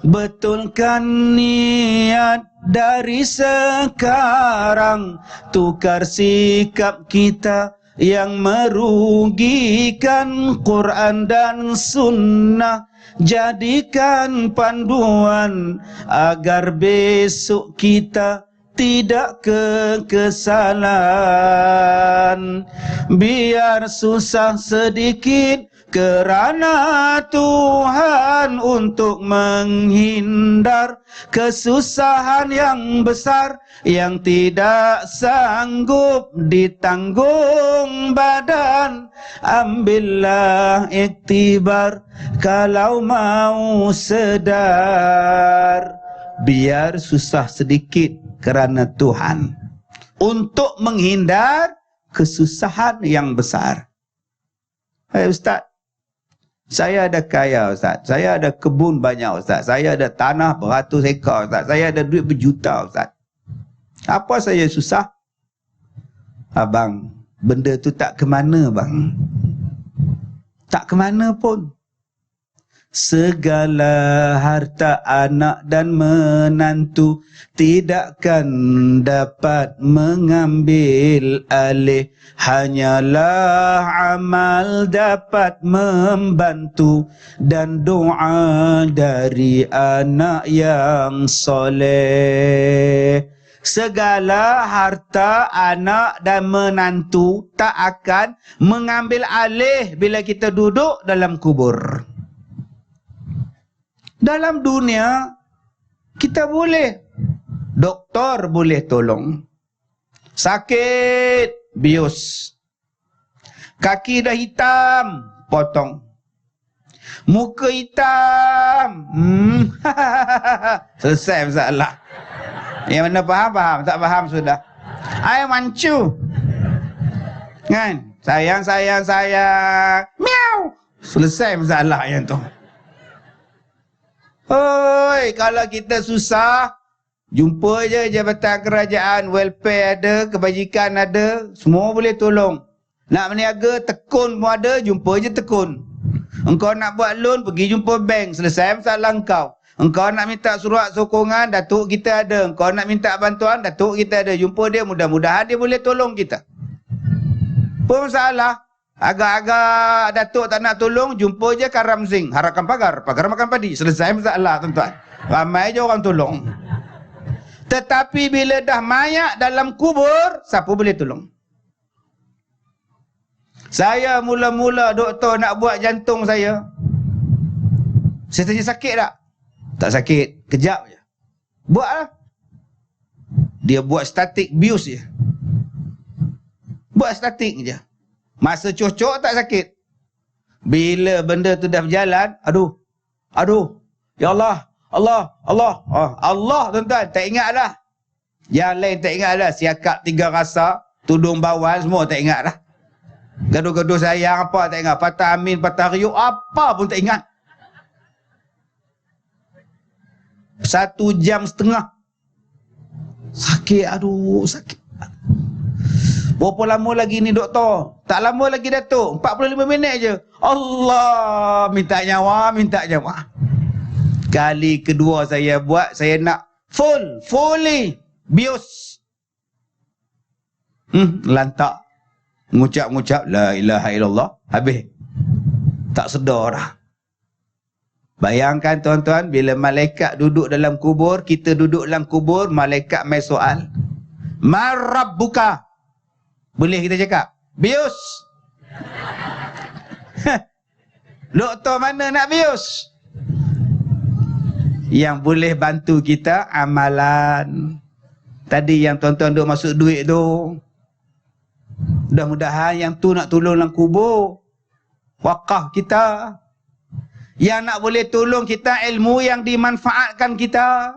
Betulkan niat dari sekarang, tukar sikap kita yang merugikan. Quran dan sunnah jadikan panduan, agar besok kita tidak kekesalan. Biar susah sedikit kerana Tuhan, untuk menghindar kesusahan yang besar yang tidak sanggup ditanggung badan. Ambillah iktibar kalau mau sedar. Biar susah sedikit kerana Tuhan, untuk menghindar kesusahan yang besar. Hai Ustaz, saya ada kaya Ustaz, saya ada kebun banyak Ustaz, saya ada tanah beratus ekar Ustaz, saya ada duit berjuta Ustaz. Apa saya susah? Abang, benda tu tak ke mana bang. Tak ke mana pun. Segala harta anak dan menantu tidakkan dapat mengambil alih. Hanyalah amal dapat membantu, dan doa dari anak yang soleh. Segala harta anak dan menantu tak akan mengambil alih bila kita duduk dalam kubur. Dalam dunia, kita boleh. Doktor boleh tolong. Sakit, bius. Kaki dah hitam, potong. Muka hitam. Selesai masalah. Yang mana faham, faham. Tak faham sudah. I mancu. Kan? Sayang, sayang, sayang. Miau. Selesai masalah yang tu. Oi, kalau kita susah, jumpa je jabatan kerajaan, welfare ada, kebajikan ada, semua boleh tolong. Nak berniaga, tekun pun ada, jumpa je tekun. Engkau nak buat loan, pergi jumpa bank, selesai masalah engkau. Engkau nak minta surat sokongan, datuk kita ada. Engkau nak minta bantuan, datuk kita ada. Jumpa dia, mudah-mudahan dia boleh tolong kita. Apa masalah? Agak-agak datuk tak nak tolong, jumpa je Karam Singh, harakan pagar, pagar makan padi. Selesai masalah tuan-tuan. Ramai je orang tolong. Tetapi bila dah mayat dalam kubur, siapa boleh tolong? Saya mula-mula doktor nak buat jantung saya. Saya tanya sakit tak? Tak sakit, kejap je. Buatlah. Dia buat statik bius je. Buat statik je. Masa cocok tak sakit. Bila benda tu dah berjalan, aduh. Ya Allah, Allah, Allah tuan-tuan, tak ingat dah. Yang lain tak ingat dah. Siakap 3 rasa, tudung bawal semua tak ingat dah. Gaduh-gaduh sayang apa tak ingat. Patah amin, patah riuk, apa pun tak ingat. 1 jam setengah. Sakit, aduh, sakit. Berapa lama lagi ni doktor? Tak lama lagi Datuk, 45 minit je. Allah, minta nyawa, minta nyawa. Kali kedua saya buat, saya nak fully bius. Lantak. Ngucap-ngucap la ilaha illallah, habis. Tak sedar dah. Bayangkan tuan-tuan, bila malaikat duduk dalam kubur, kita duduk dalam kubur, malaikat main soal. Man rabbuka? Boleh kita cakap? Bius. Doktor mana nak bius? Yang boleh bantu kita amalan. Tadi yang tuan-tuan duk masuk duit tu, mudah-mudahan yang tu nak tolong dalam kubur. Wakaf kita. Yang nak boleh tolong kita ilmu yang dimanfaatkan kita.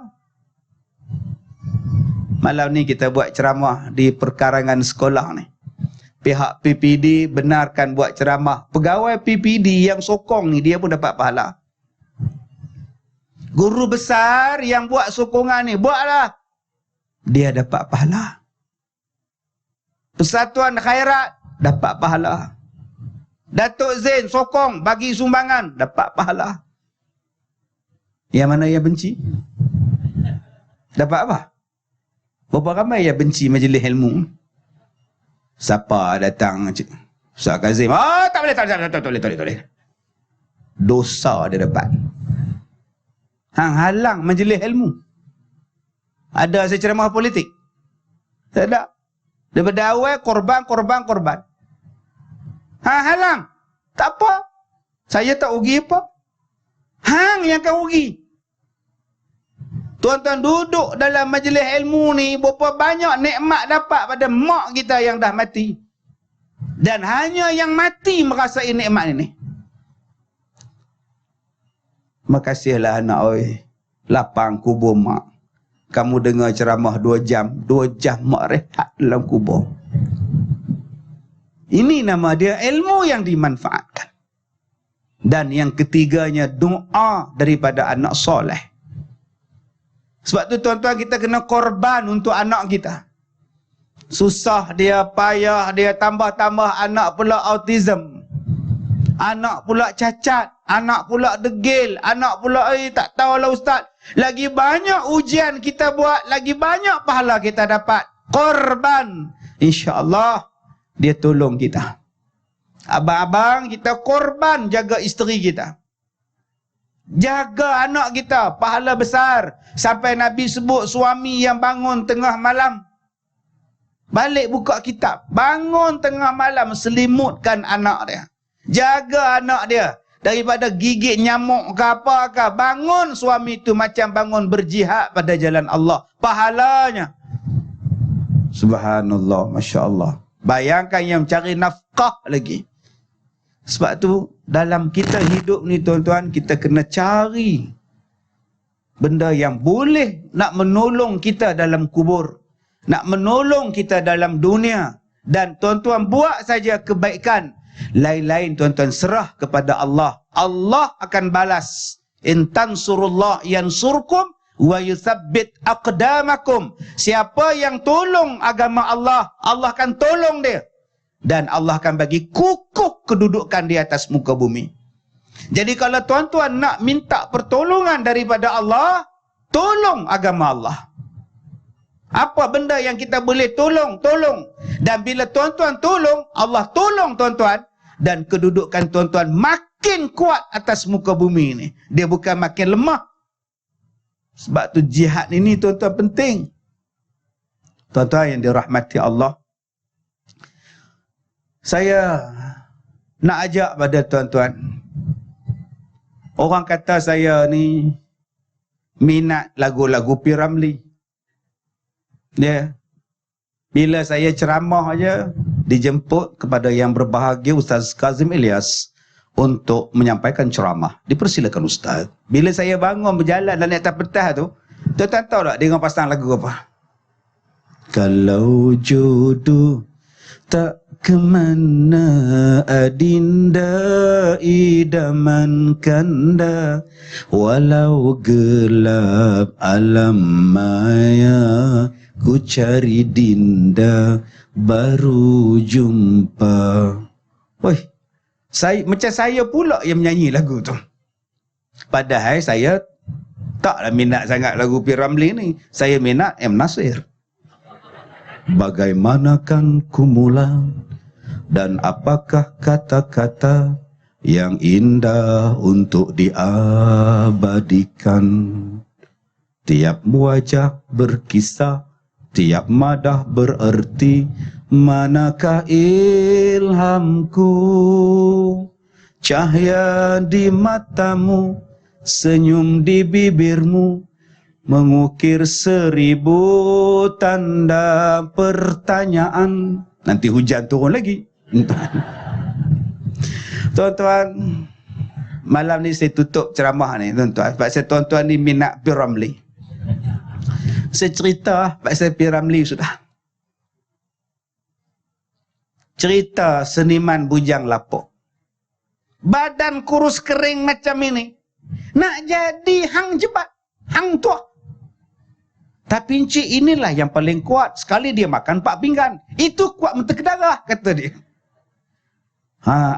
Malam ni kita buat ceramah di perkarangan sekolah ni. Pihak PPD benarkan buat ceramah. Pegawai PPD yang sokong ni dia pun dapat pahala. Guru besar yang buat sokongan ni, buatlah. Dia dapat pahala. Persatuan Khairat dapat pahala. Datuk Zain sokong bagi sumbangan, dapat pahala. Yang mana yang benci? Dapat apa? Berapa ramai yang benci majlis ilmu? Siapa datang? Ustaz Kazim. Tak boleh. Dosa dia dapat. Halang majlis ilmu. Ada saya ceramah politik? Tak ada. Daripada awal korban. Halang. Tak apa. Saya tak rugi apa. Hang yang akan rugi. Tuan-tuan duduk dalam majlis ilmu ni, berapa banyak nikmat dapat pada mak kita yang dah mati. Dan hanya yang mati merasai nikmat ini. Makasihlah anak oi. Lapang kubur mak. Kamu dengar ceramah 2 jam. 2 jam mak rehat dalam kubur. Ini nama dia ilmu yang dimanfaatkan. Dan yang ketiganya doa daripada anak soleh. Sebab tu tuan-tuan kita kena korban untuk anak kita. Susah dia, payah dia, tambah-tambah anak pula autism. Anak pula cacat, anak pula degil, anak pula tak tahulah ustaz. Lagi banyak ujian kita buat, lagi banyak pahala kita dapat. Korban. InsyaAllah dia tolong kita. Abang-abang kita korban jaga isteri kita. Jaga anak kita, pahala besar. Sampai Nabi sebut suami yang bangun tengah malam, balik buka kitab, bangun tengah malam selimutkan anak dia. Jaga anak dia daripada gigit nyamuk ke apa ke. Bangun suami itu macam bangun berjihad pada jalan Allah. Pahalanya. Subhanallah, Masya Allah. Bayangkan yang cari nafkah lagi. Sebab tu dalam kita hidup ni tuan-tuan, kita kena cari benda yang boleh nak menolong kita dalam kubur, nak menolong kita dalam dunia. Dan tuan-tuan buat saja kebaikan. Lain-lain tuan-tuan serah kepada Allah. Allah akan balas. In tansurullah yansurkum wa yuthabbit aqdamakum. Siapa yang tolong agama Allah, Allah akan tolong dia. Dan Allah akan bagi kukuh kedudukan di atas muka bumi. Jadi kalau tuan-tuan nak minta pertolongan daripada Allah, tolong agama Allah. Apa benda yang kita boleh tolong, tolong. Dan bila tuan-tuan tolong, Allah tolong tuan-tuan. Dan kedudukan tuan-tuan makin kuat atas muka bumi ini. Dia bukan makin lemah. Sebab tu jihad ini tuan-tuan penting. Tuan-tuan yang dirahmati Allah, saya nak ajak pada tuan-tuan. Orang kata saya ni minat lagu-lagu P. Ramlee. Ya. Bila saya ceramah aja, dijemput kepada yang berbahagia Ustaz Kazim Ilyas untuk menyampaikan ceramah. Dipersilakan Ustaz. Bila saya bangun berjalan dan naik atas pentas tu, tuan-tuan tahu tak dia orang pasang lagu apa? Kalau jodoh tak kemana adinda idaman kanda, walau gelap alam maya ku cari Dinda baru jumpa. Woi, macam saya pula yang menyanyi lagu tu. Padahal saya taklah minat sangat lagu P. Ramlee ni. Saya minat M. Nasir. Bagaimanakah ku mula dan apakah kata-kata yang indah untuk diabadikan. Tiap wajah berkisah, tiap madah bererti. Manakah ilhamku? Cahaya di matamu, senyum di bibirmu, mengukir 1000 tanda pertanyaan. Nanti hujan turun lagi. Tuan-tuan, malam ni saya tutup ceramah ni, tuan-tuan. Sebab saya tuan-tuan ni minat P. Ramlee. Saya cerita pasal P. Ramlee sudah. Cerita seniman bujang lapuk. Badan kurus kering macam ini. Nak jadi hang jebat, hang tua. Tapi encik inilah yang paling kuat. Sekali dia makan 4 pinggan. Itu kuat mentega darah, kata dia.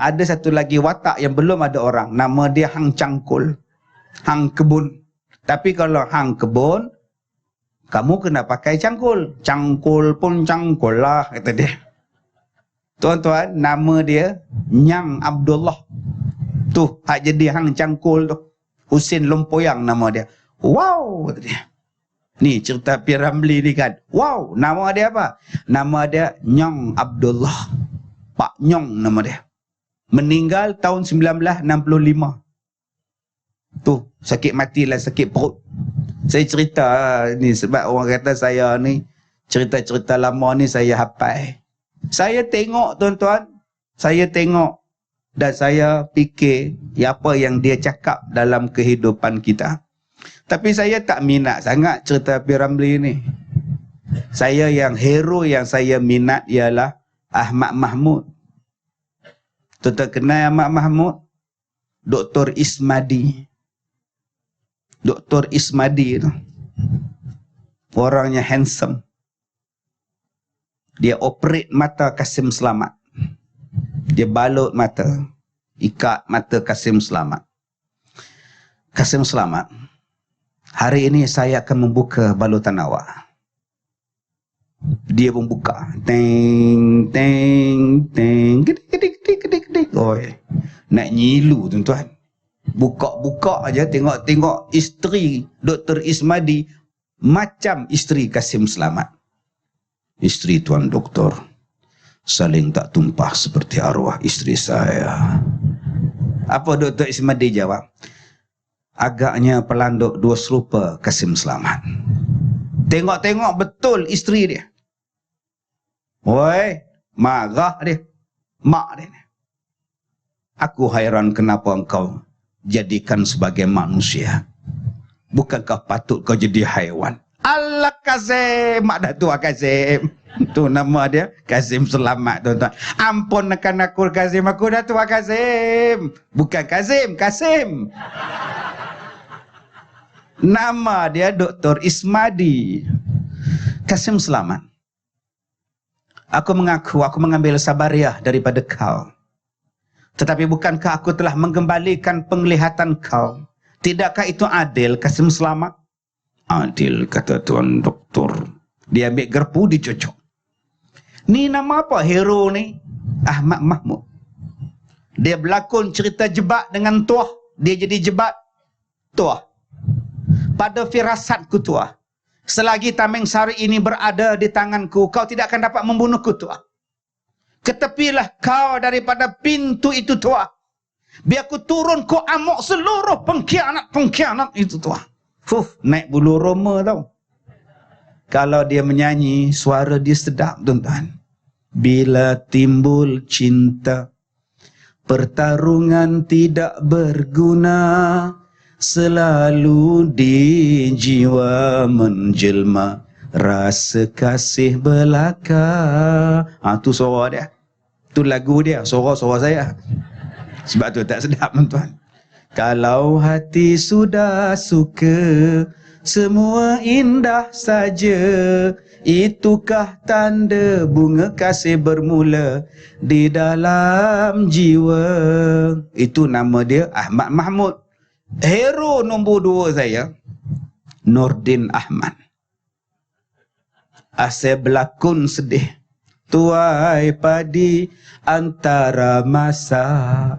Ada satu lagi watak yang belum ada orang. Nama dia Hang Cangkul. Hang kebun. Tapi kalau hang kebun, kamu kena pakai cangkul. Cangkul pun cangkul lah, kata dia. Tuan-tuan, nama dia Nyang Abdullah. Tu, hak jadi hang cangkul tu. Husin Lompoyang nama dia. Wow, kata dia. Ni cerita P. Ramlee ni kan. Wow, nama dia apa? Nama dia Nyong Abdullah. Pak Nyong nama dia. Meninggal tahun 1965. Tu, sakit mati lah, sakit perut. Saya cerita ni sebab orang kata saya ni, cerita-cerita lama ni saya hafal. Saya tengok tuan-tuan, saya tengok dan saya fikir apa yang dia cakap dalam kehidupan kita. Tapi saya tak minat sangat cerita P. Ramlee ni. Saya yang hero yang saya minat ialah Ahmad Mahmud. Tuan-tuan kenal Ahmad Mahmud? Dr. Ismadi. Dr. Ismadi tu. Orangnya handsome. Dia operate mata Kasim Selamat. Dia balut mata. Ikat mata Kasim Selamat. Kasim Selamat. Hari ini saya akan membuka balutan awak. Dia pun buka. Teng, teng, teng. Gedik. Oi. Nak nyilu tuan-tuan. Buka-buka aja tengok-tengok isteri Dr. Ismadi macam isteri Kasim Selamat. Isteri Tuan Doktor saling tak tumpah seperti arwah isteri saya. Apa Dr. Ismadi jawab? Agaknya pelanduk dua serupa Kasim Selamat. Tengok-tengok betul isteri dia. Woi, marah dia. Mak dia. Aku hairan kenapa engkau jadikan sebagai manusia. Bukankah patut kau jadi haiwan? Allah Kasim, mak dah tua Kasim. Tu nama dia Kasim Selamat tuan-tuan. Ampun nekan aku Kasim, aku dah tua Kasim. Bukan Kasim, Kasim. Nama dia Dr. Ismadi. Kasim Selamat. Aku mengaku aku mengambil sabariah daripada kau. Tetapi bukankah aku telah mengembalikan penglihatan kau? Tidakkah itu adil, Kasim Selamat? Adil, kata Tuan Doktor. Dia ambil gerpu, dicocok. Ni nama apa hero ni? Ahmad Mahmud. Dia berlakon cerita jebak dengan tuah. Dia jadi jebat tuah. Pada firasatku tuah, selagi tameng sari ini berada di tanganku, kau tidak akan dapat membunuhku tuah. Ketepilah kau daripada pintu itu tuah. Biar aku turun kau amuk seluruh pengkhianat itu tuah. Naik bulu roma tau. Kalau dia menyanyi, suara dia sedap tuan-tuan. Bila timbul cinta, pertarungan tidak berguna, selalu di jiwa menjelma rasa kasih belaka. Tu suara dia. Tu lagu dia, suara saya. Sebab tu tak sedap tuan-tuan. Kalau hati sudah suka, semua indah saja. Itukah tanda bunga kasih bermula di dalam jiwa. Itu nama dia Ahmad Mahmud. Hero nombor 2 saya Nordin Ahmad. Asyik berlakon sedih. Tuai padi antara masa,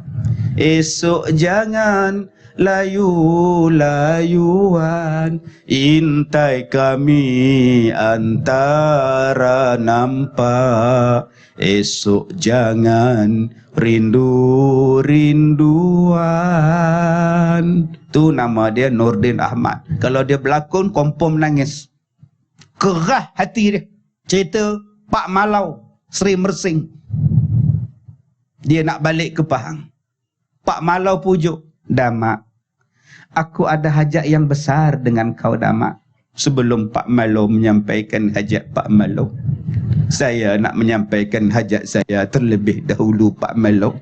esok jangan layu-layuan, intai kami antara nampak, esok jangan rindu-rinduan. Tu nama dia Nordin Ahmad. Kalau dia berlakon, kompom nangis. Kerah hati dia. Cerita Pak Malau, Sri Mersing. Dia nak balik ke Pahang. Pak Malau pujuk, Damak, aku ada hajat yang besar dengan kau, Damak. Sebelum Pak Malau menyampaikan hajat Pak Malau, saya nak menyampaikan hajat saya terlebih dahulu, Pak Malau.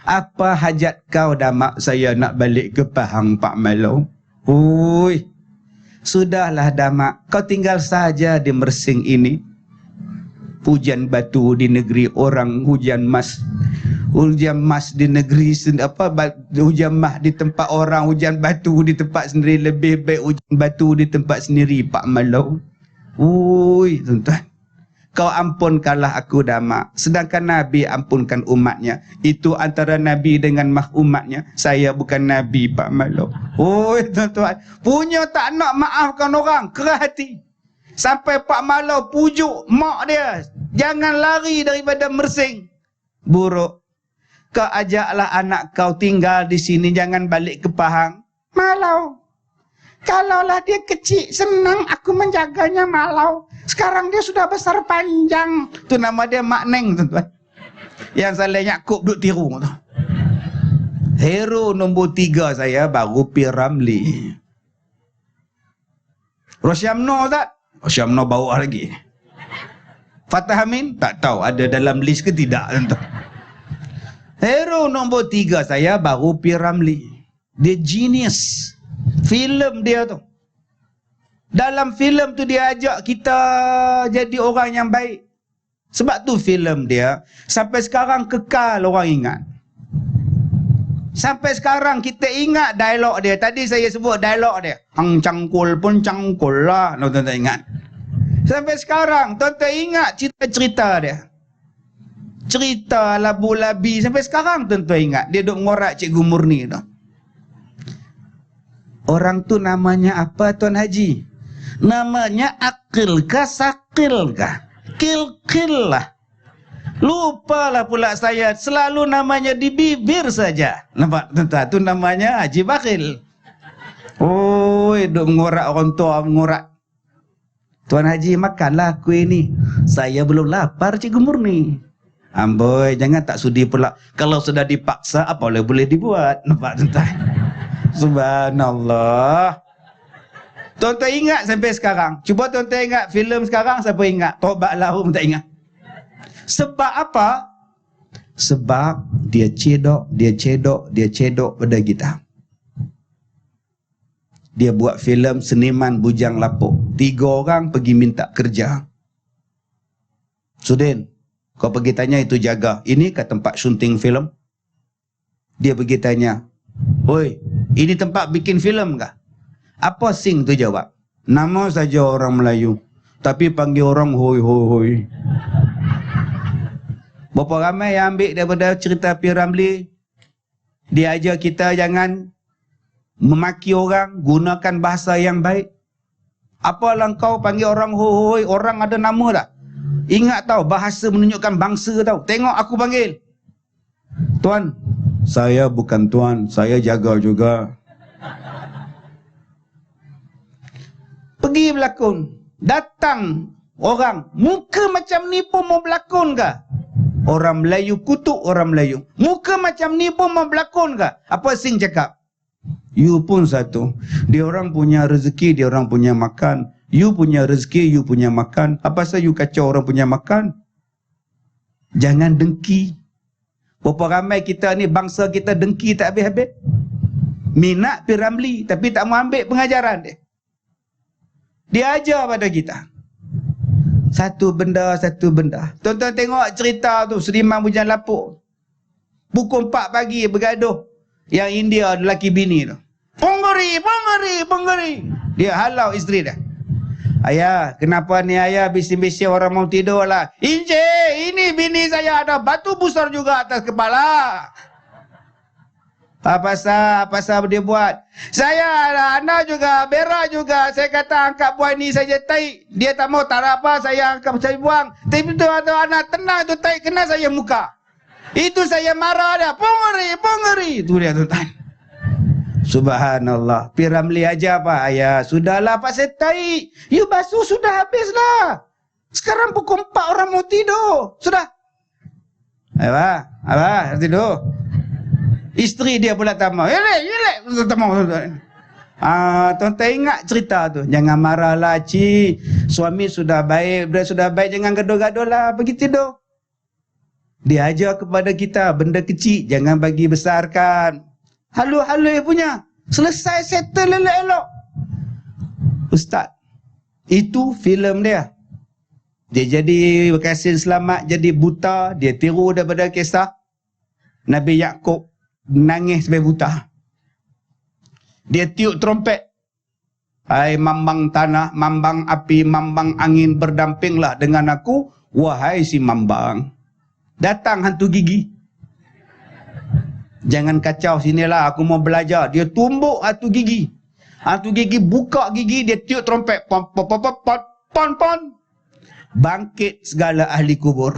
Apa hajat kau, Damak? Saya nak balik ke Pahang, Pak Malau. Hui, sudahlah, Damak, kau tinggal saja di Mersing ini. Hujan batu di negeri orang, hujan mas di negeri hujan mah di tempat orang, hujan batu di tempat sendiri. Lebih baik hujan batu di tempat sendiri, Pak Malau. Ui, tuan-tuan, kau ampunkanlah aku, Damak, sedangkan Nabi ampunkan umatnya. Itu antara Nabi dengan umatnya. Saya bukan Nabi, Pak Malau. Ui, tuan-tuan, punya tak nak maafkan orang, kerah hati. Sampai Pak Malau pujuk mak dia, jangan lari daripada Mersing. Buruk, kau ajaklah anak kau tinggal di sini, jangan balik ke Pahang. Malau, kalaulah dia kecil, senang aku menjaganya, Malau. Sekarang dia sudah besar panjang. Itu nama dia Mak Neng, tuan-tuan. Yang Saleh Yaakob duk tiru. Hero nombor 3 saya baru P. Ramlee. Rosyamno tak? Rosyamno bawa lagi. Fatah Amin tak tahu ada dalam list ke tidak, tuan-tuan. Hero nombor 3 saya baru P. Ramlee. Dia genius. Filem dia tu, dalam filem tu dia ajak kita jadi orang yang baik. Sebab tu filem dia sampai sekarang kekal orang ingat. Sampai sekarang kita ingat dialog dia. Tadi saya sebut dialog dia, hang cangkul pun cangkul lah. Tuan-tuan ingat? Sampai sekarang tuan-tuan ingat cerita-cerita dia, cerita labu-labi. Sampai sekarang tuan-tuan ingat. Dia duk ngorak Cikgu Murni tu. Orang tu namanya apa, Tuan Haji? Namanya Akil kah, Sakil kah? Kil-kil lah. Lupalah pula saya, selalu namanya di bibir saja. Nampak tuan-tuan, tu namanya Haji Bakil. Oh, duk mengorak orang tua, mengorak. Tuan Haji, makanlah kuih ni. Saya belum lapar, Cikgu Murni. Amboi, jangan tak sudi pula. Kalau sudah dipaksa, apa boleh dibuat? Nampak tuan-tuan? Subhanallah. Tuan-tuan ingat sampai sekarang? Cuba tuan-tuan ingat filem sekarang, siapa ingat? Taubatlah Rum tak ingat. Sebab apa? Sebab dia cedok pada kita. Dia buat filem Seniman Bujang Lapuk. 3 orang pergi minta kerja. Sudin, kau pergi tanya itu jaga, ini ke tempat syuting filem? Dia pergi tanya, oi, ini tempat bikin filem kah? Apa sing tu jawab? Nama saja orang Melayu, tapi panggil orang hoi hoi hoi. Berapa ramai yang ambil daripada cerita P. Ramlee? Dia ajar kita jangan memaki orang, gunakan bahasa yang baik. Apalah kau panggil orang hoi hoi, orang ada nama tak? Ingat tahu, bahasa menunjukkan bangsa tahu. Tengok aku panggil. Tuan, saya bukan tuan, saya jaga juga. Pergi berlakon. Datang orang, muka macam ni pun mau berlakon ke? Orang Melayu kutuk orang Melayu. Muka macam ni pun mau berlakon ke? Apa Sing cakap? You pun satu. Dia orang punya rezeki, dia orang punya makan. You punya rezeki, you punya makan. Apa pasal you kacau orang punya makan? Jangan dengki. Berapa ramai kita ni, bangsa kita dengki tak habis-habis. Minat P. Ramlee tapi tak mau ambil pengajaran dia. Dia ajar pada kita. Satu benda. Tuan-tuan tengok cerita tu, Seriman Bujang Lapuk. Pukul 4 pagi bergaduh. Yang India lelaki bini tu. Punggeri. Dia halau isteri dia. Ayah, kenapa ni ayah bising-bising orang mau tidur lah. Ini bini saya ada batu besar juga atas kepala. Apa pasal dia buat? Saya ada anak juga, berak juga. Saya kata angkat buah ni saja taik. Dia tak mau, tak ada apa, saya angkat saya buang. Tapi tu ada anak tenang tu taik kena saya muka. Itu saya marah dia. Punggeri. Itu dia tuan-tuan. Subhanallah. Pi Ramli aja apa? Ayah, sudahlah Pak Setai. You basuh sudah habislah. Sekarang pukul 4 orang mau tidur. Sudah. Apa? Tidur. Isteri dia pula tamak. Yelek. Tamak. Tuan-tuan ingat cerita tu. Jangan marahlah cik. Suami sudah baik. Dia sudah baik. Jangan gaduh-gaduh lah. Pergi tidur. Dia ajar kepada kita. Benda kecil. Jangan bagi besarkan. Halus-halus punya. Selesai settle elok-elok. Ustaz, itu filem dia. Dia jadi berkasin selamat, jadi buta. Dia tiru daripada kisah Nabi Yaakob nangis sampai buta. Dia tiup trompet. Hai mambang tanah, mambang api, mambang angin, berdampinglah dengan aku. Wahai si mambang. Datang hantu gigi. Jangan kacau, sinilah aku mau belajar. Dia tumbuk hantu gigi. Hantu gigi buka gigi, dia tiup trompet. Pon. Bangkit segala ahli kubur.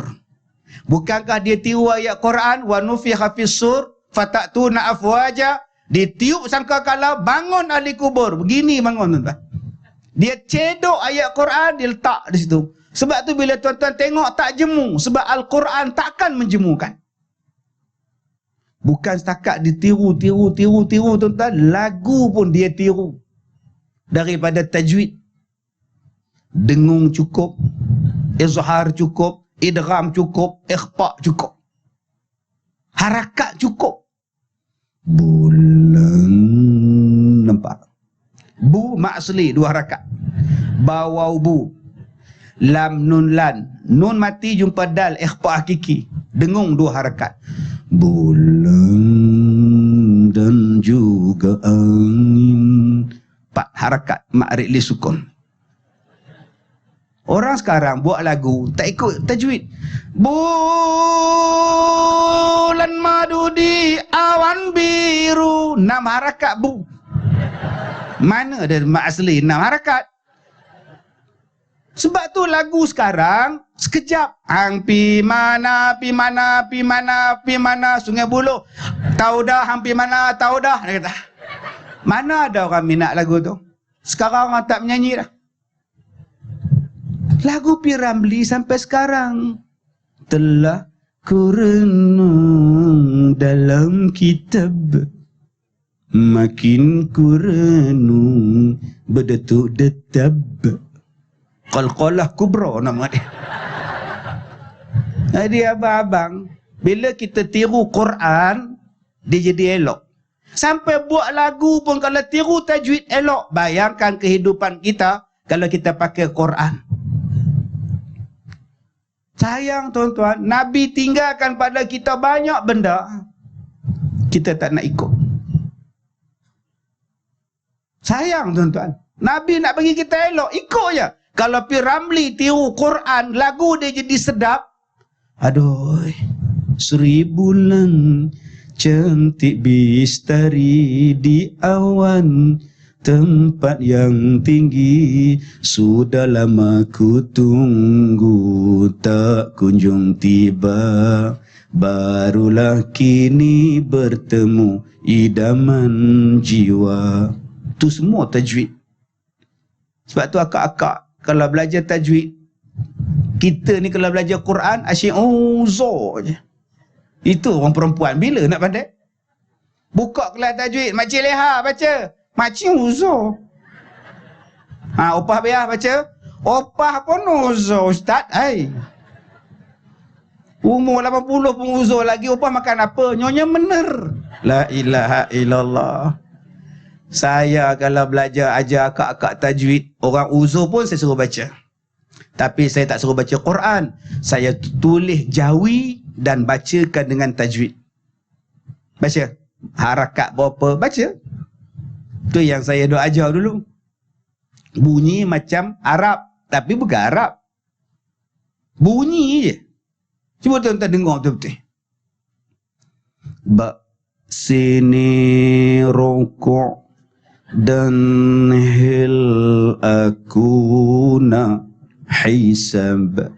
Bukankah dia tiru ayat Quran? Wa nufikha fis-sur fatatuna afwaja. Dia tiup sangkakala, bangun ahli kubur. Begini bangun tuan-tuan. Dia cedok ayat Quran, dia letak di situ. Sebab tu bila tuan-tuan tengok tak jemu. Sebab Al-Quran takkan menjemukan. Bukan setakat ditiru tuan-tuan. Lagu pun dia tiru. Daripada tajwid. Dengung cukup. Izhar cukup. Idgham cukup. Ikhfa' cukup. Harakat cukup. Bulan. Nampak? Bu maksli 2 harakat. Bawau bu. Lam nun lan. Nun mati jumpa dal. Ikhfa' hakiki. Dengung 2 harakat. Bulan dan juga angin. 4 harakat ma'rik li sukun. Orang sekarang buat lagu tak ikut tajwid. Bulan madu di awan biru. 6 harakat bu. Mana ada mak asli 6 harakat? Sebab tu lagu sekarang sekejap. Hang pi mana Sungai Buloh. Tahu dah hang pi mana, tahu dah. Dia kata. Mana ada orang minat lagu tu? Sekarang orang tak menyanyi dah. Lagu Pi Ramli sampai sekarang telah kurenung dalam kitab. Makin kurenung berdetuk detab. Qalqalah kubra nama dia. Jadi abang-abang, bila kita tiru Quran, dia jadi elok. Sampai buat lagu pun kalau tiru tajwid elok. Bayangkan kehidupan kita kalau kita pakai Quran. Sayang tuan-tuan, Nabi tinggalkan pada kita banyak benda. Kita tak nak ikut. Sayang tuan-tuan. Nabi nak bagi kita elok, ikut je. Kalau Pi Ramli tiru Quran, lagu dia jadi sedap. Aduh, 1000 bulan cantik bistari di awan, tempat yang tinggi sudah lama ku tunggu tak kunjung tiba, barulah kini bertemu idaman jiwa. Itu semua tajwid. Sebab tu akak-akak kalau belajar tajwid, kita ni kalau belajar Quran asyik uzur je. Itu orang perempuan bila nak pandai? Buka kelas tajwid, Makcik Leha baca, Makcik uzur. Opah Biah baca, Opah pun uzur ustaz. Umur 80 pun uzur lagi, Opah makan apa? Nyonya benar. La ilaha illallah. Saya kalau belajar ajar akak-akak tajwid, orang uzur pun saya suruh baca. Tapi saya tak suruh baca Quran. Saya tulis jawi dan bacakan dengan tajwid. Baca. Harakat berapa, baca. Tu yang saya duk ajar dulu. Bunyi macam Arab. Tapi bukan Arab. Bunyi je. Cuba tuan-tuan dengar betul-betul. Sini rokok dan hil akuna hisab.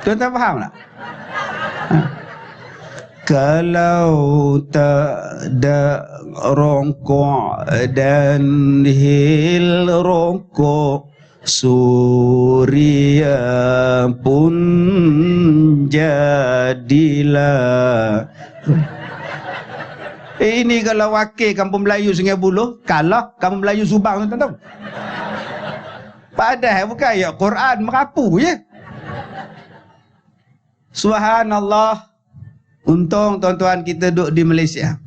Tuan-tuan faham tak? Kalau tak ada rokok dan hil rokok, Suria pun jadilah. Ini kalau wakil Kampung Melayu Sungai Buloh kalah Kampung Melayu Subang, tuan-tuan tahu. Padahal bukan ayat Quran, merapu je. Subhanallah. Untung tuan-tuan kita duduk di Malaysia.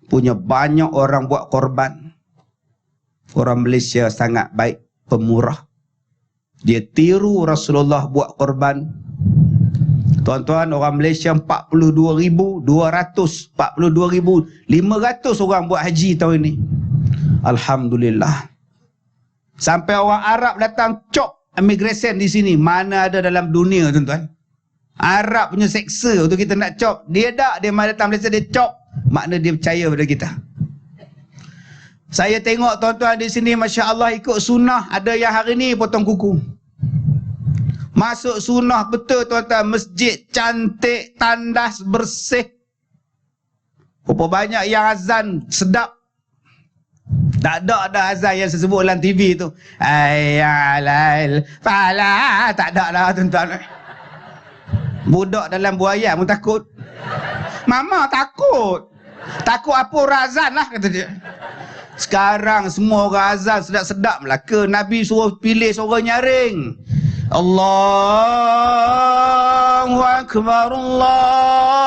Punya banyak orang buat korban. Orang Malaysia sangat baik, pemurah. Dia tiru Rasulullah buat korban. Tuan-tuan, orang Malaysia 42,500 orang buat haji tahun ini. Alhamdulillah. Sampai orang Arab datang cop immigration di sini. Mana ada dalam dunia, tuan-tuan. Arab punya seksa untuk kita nak cop. Dia tak, dia mari datang Malaysia, dia cop. Makna dia percaya pada kita. Saya tengok tuan-tuan di sini, Masya Allah, ikut sunnah. Ada yang hari ni potong kuku. Masuk sunnah betul tuan-tuan. Masjid cantik, tandas, bersih. Berapa banyak yang azan sedap. Tak ada azan yang saya sebut dalam TV tu. Ayyalal falah. Tak ada lah tuan-tuan. Budak dalam buaya pun takut. Mama takut. Takut apa orang azan lah, kata dia. Sekarang semua orang azan sedap-sedap lah ke? Nabi suruh pilih seorang nyaring. Allahu Akbar, Allahu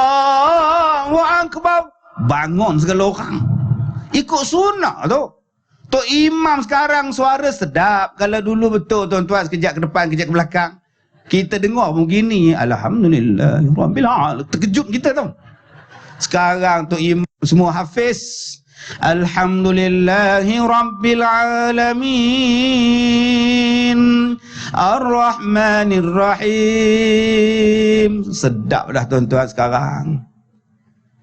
Akbar. Bangun segala orang. Ikut sunnah tu. Tok Imam sekarang suara sedap. Kalau dulu betul tuan-tuan, sekejap ke depan, sekejap ke belakang. Kita dengar pun gini. Alhamdulillah Rabbil Alamin. Terkejut kita tau. Sekarang Tok Imam semua hafiz. Alhamdulillahi Rabbil Alamin Ar-Rahmanir Rahim. Sedap dah tuan-tuan sekarang.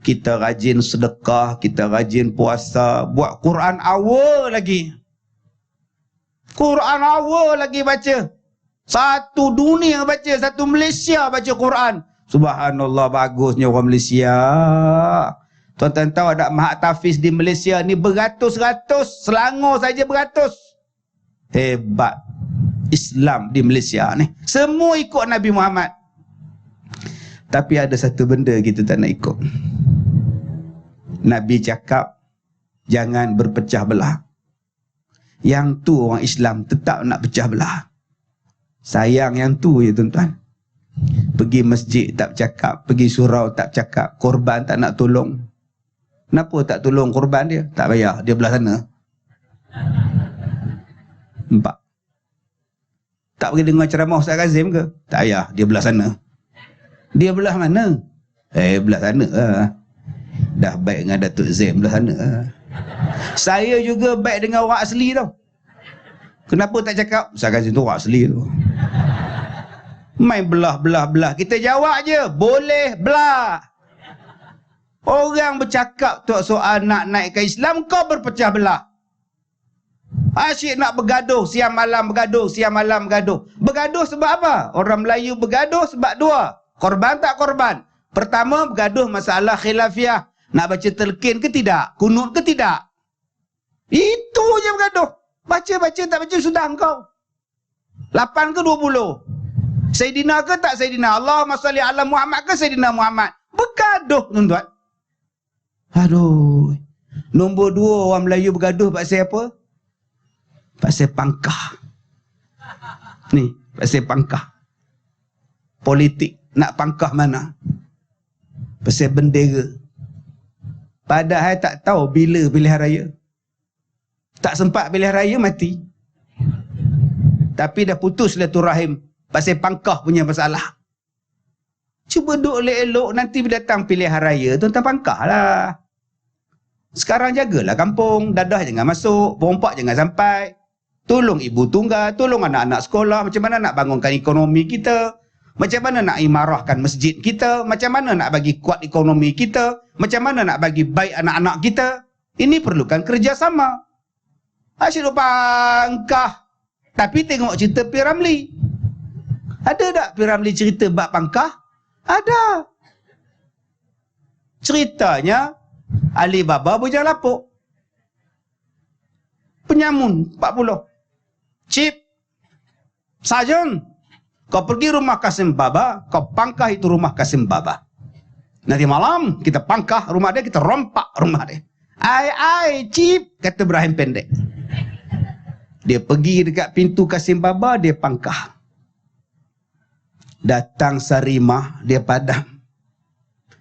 Kita rajin sedekah, kita rajin puasa, buat Quran awal lagi. Quran awal lagi baca. Satu dunia baca, satu Malaysia baca Quran. Subhanallah, bagusnya orang Malaysia. Tuan-tuan tahu ada Mahat Tafiz di Malaysia ni beratus-ratus. Selangor saja beratus. Hebat Islam di Malaysia ni. Semua ikut Nabi Muhammad. Tapi ada satu benda kita tak nak ikut. Nabi cakap jangan berpecah belah. Yang tu orang Islam tetap nak pecah belah. Sayang yang tu ya tuan-tuan. Pergi masjid tak bercakap, pergi surau tak bercakap, korban tak nak tolong. Kenapa tak tolong korban dia? Tak payah, dia belah sana. Nampak? Tak pergi dengar ceramah Ustaz Kazim ke? Tak payah, dia belah sana. Dia belah mana? Belah sana. Dah baik dengan Datuk Zim belah sana. Saya juga baik dengan orang asli tau. Kenapa tak cakap? Ustaz Kazim tu orang asli tu. Main belah. Kita jawab je, boleh belah. Orang bercakap tu soal nak naik ke Islam, kau berpecah belah. Asyik nak bergaduh, siang malam bergaduh. Bergaduh sebab apa? Orang Melayu bergaduh sebab dua. Korban tak korban. Pertama, bergaduh masalah khilafiyah. Nak baca telkin ke tidak? Kunut ke tidak? Itu je bergaduh. Baca tak baca sudah engkau. 8 ke 20? Sayyidina ke tak Sayyidina? Allahumma salli ala Muhammad ke Sayyidina Muhammad? Bergaduh tuan-tuan. Aduh. Nombor 2 orang Melayu bergaduh pasal apa? Pasal pangkah. Ni, pasal pangkah. Politik. Nak pangkah mana? Pasal bendera. Padahal tak tahu bila pilihan raya. Tak sempat pilihan raya, mati. tapi dah putus silaturahim pasal pangkah punya masalah. Cuba duk elok-elok, nanti bila datang pilihan raya, tuan-tuan pangkah lah. Sekarang jagalah kampung, dadah jangan masuk, pompak jangan sampai. Tolong ibu tunggal, tolong anak-anak sekolah, macam mana nak bangunkan ekonomi kita, macam mana nak imarahkan masjid kita, macam mana nak bagi kuat ekonomi kita, macam mana nak bagi baik anak-anak kita. Ini perlukan kerjasama. Asyik lupa pangkah. Tapi tengok cerita P. Ramlee. Ada tak P. Ramlee cerita bab pangkah? Ada. Ceritanya Alibaba bujang lapuk. Penyamun 40. Cip. Sarjan. Kau pergi rumah Kasim Baba, kau pangkah itu rumah Kasim Baba. Nanti malam kita pangkah rumah dia, kita rompak rumah dia. Ai, Cip, kata Ibrahim pendek. Dia pergi dekat pintu Kasim Baba, dia pangkah. Datang Sarimah, dia padam.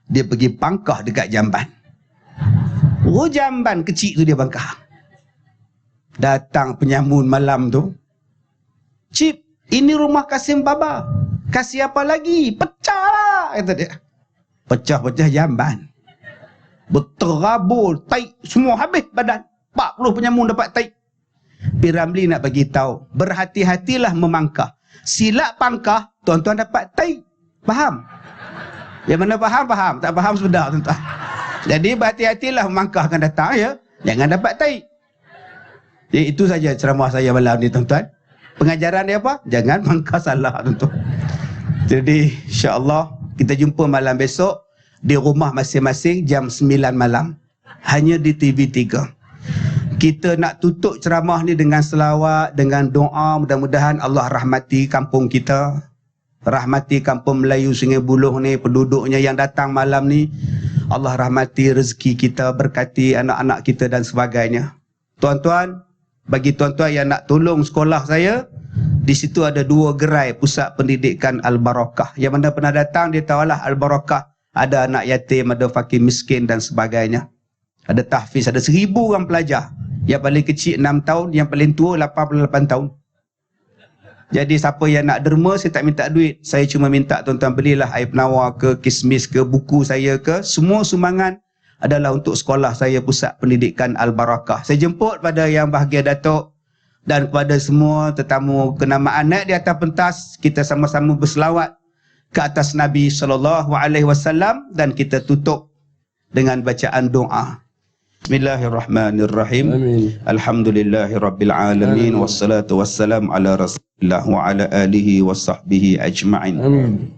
Dia pergi pangkah dekat jamban. Oh, jamban kecil tu dia pangkah. Datang penyamun malam tu. Cip, ini rumah Kasim Baba. Kasih apa lagi? Pecah lah, kata dia. Pecah-pecah jamban. Berterabur, taik, semua habis badan. 40 penyamun dapat taik. P. Ramlee nak bagi tahu, berhati-hatilah memangkah. Silap pangkah, tuan-tuan dapat taik. Faham? Yang mana faham, faham. Tak faham sudah, tuan-tuan. Jadi berhati-hatilah memangkah akan datang, ya. Jangan dapat taik. Jadi itu saja ceramah saya malam ni, tuan-tuan. Pengajaran dia apa? Jangan mangkah salah, tuan-tuan. Jadi insya-Allah kita jumpa malam besok di rumah masing-masing jam 9 malam. Hanya di TV3. Kita nak tutup ceramah ni dengan selawat, dengan doa. Mudah-mudahan Allah rahmati kampung kita, rahmati kampung Melayu Sungai Buloh ni, penduduknya yang datang malam ni. Allah rahmati rezeki kita, berkati anak-anak kita dan sebagainya. Tuan-tuan, bagi tuan-tuan yang nak tolong sekolah saya, di situ ada 2 gerai pusat pendidikan Al-Barakah. Yang mana pernah datang, dia tahulah Al-Barakah. Ada anak yatim, ada fakir miskin dan sebagainya. Ada tahfiz, ada 1000 orang pelajar. Yang paling kecil 6 tahun, yang paling tua 88 tahun. Jadi siapa yang nak derma, saya tak minta duit. Saya cuma minta tuan-tuan belilah air penawar ke, kismis ke, buku saya ke. Semua sumbangan adalah untuk sekolah saya pusat pendidikan Al-Barakah. Saya jemput pada yang bahagia Datuk dan kepada semua tetamu kenamaan. Naik di atas pentas, kita sama-sama berselawat ke atas Nabi SAW dan kita tutup dengan bacaan doa. Bismillahirrahmanirrahim. Amin. Alhamdulillahirabbil alamin wassalatu wassalamu ala Rasulillah wa ala alihi wasahbihi ajma'in. Amin.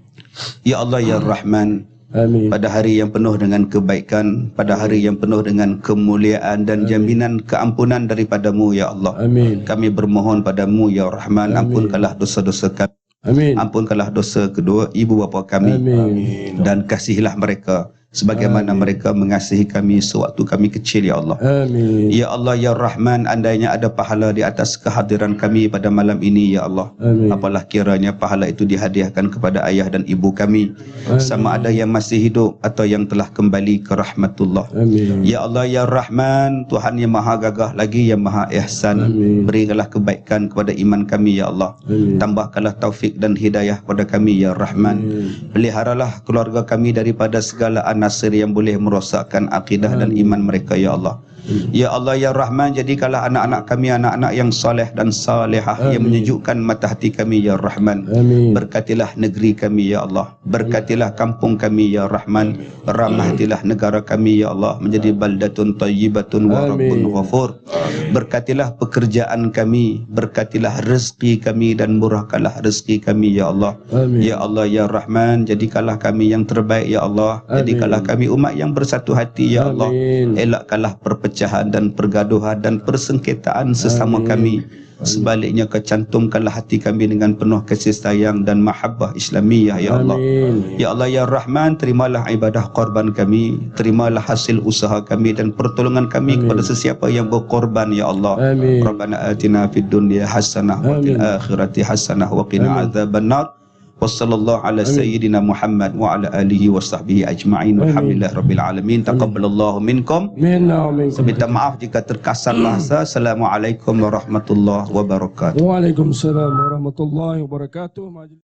Ya Allah ya Rahman. Amin. Pada hari yang penuh dengan kebaikan, pada hari yang penuh dengan kemuliaan dan jaminan keampunan daripadamu ya Allah. Amin. Kami bermohon padamu ya Rahman, ampunkanlah dosa-dosa kami. Amin. Ampunkanlah dosa kedua ibu bapa kami. Amin. Dan kasihilah mereka sebagaimana mereka mengasihi kami sewaktu kami kecil ya Allah. Amin. Ya Allah ya Rahman, andainya ada pahala di atas kehadiran kami pada malam ini ya Allah. Amin. Apalah kiranya pahala itu dihadiahkan kepada ayah dan ibu kami. Amin. Sama ada yang masih hidup atau yang telah kembali ke rahmatullah. Amin. Ya Allah ya Rahman, Tuhan yang maha gagah lagi yang maha ihsan. Amin. Berikanlah kebaikan kepada iman kami ya Allah. Amin. Tambahkanlah taufik dan hidayah kepada kami ya Rahman. Amin. Peliharalah keluarga kami daripada segala nasir yang boleh merosakkan akidah dan iman mereka ya Allah. Ya Allah ya Rahman, jadikanlah anak-anak kami anak-anak yang soleh dan salihah yang menyejukkan mata hati kami ya Rahman. Amin. Berkatilah negeri kami ya Allah. Berkatilah kampung kami ya Rahman. Rahmatilah negara kami ya Allah menjadi baldatun tayyibatun wa rabbun ghafur. Berkatilah pekerjaan kami, berkatilah rezeki kami dan murahkanlah rezeki kami ya Allah. Amin. Ya Allah ya Rahman, jadikanlah kami yang terbaik ya Allah. Jadikanlah kami umat yang bersatu hati ya Allah. Elakkanlah perpecahan dan pergaduhan dan persengketaan sesama kami. Sebaliknya kecantumkanlah hati kami dengan penuh kasih sayang dan mahabbah Islamiyah ya Allah. Ya Allah ya Rahman, terimalah ibadah korban kami, terimalah hasil usaha kami dan pertolongan kami kepada sesiapa yang berkorban ya Allah. Rabbana atina fid dunya hasanah wa fil akhirati hasanah wa qina adzabannar. Wassallallahu ala sayyidina Muhammad wa ala alihi wa sahbihi ajma'in. Alhamdulillah rabbil alamin. Taqabbalallahu minkum. Minta maaf jika terkasar bahasa. Assalamualaikum warahmatullahi wabarakatuh. Waalaikumsalam warahmatullahi wabarakatuh.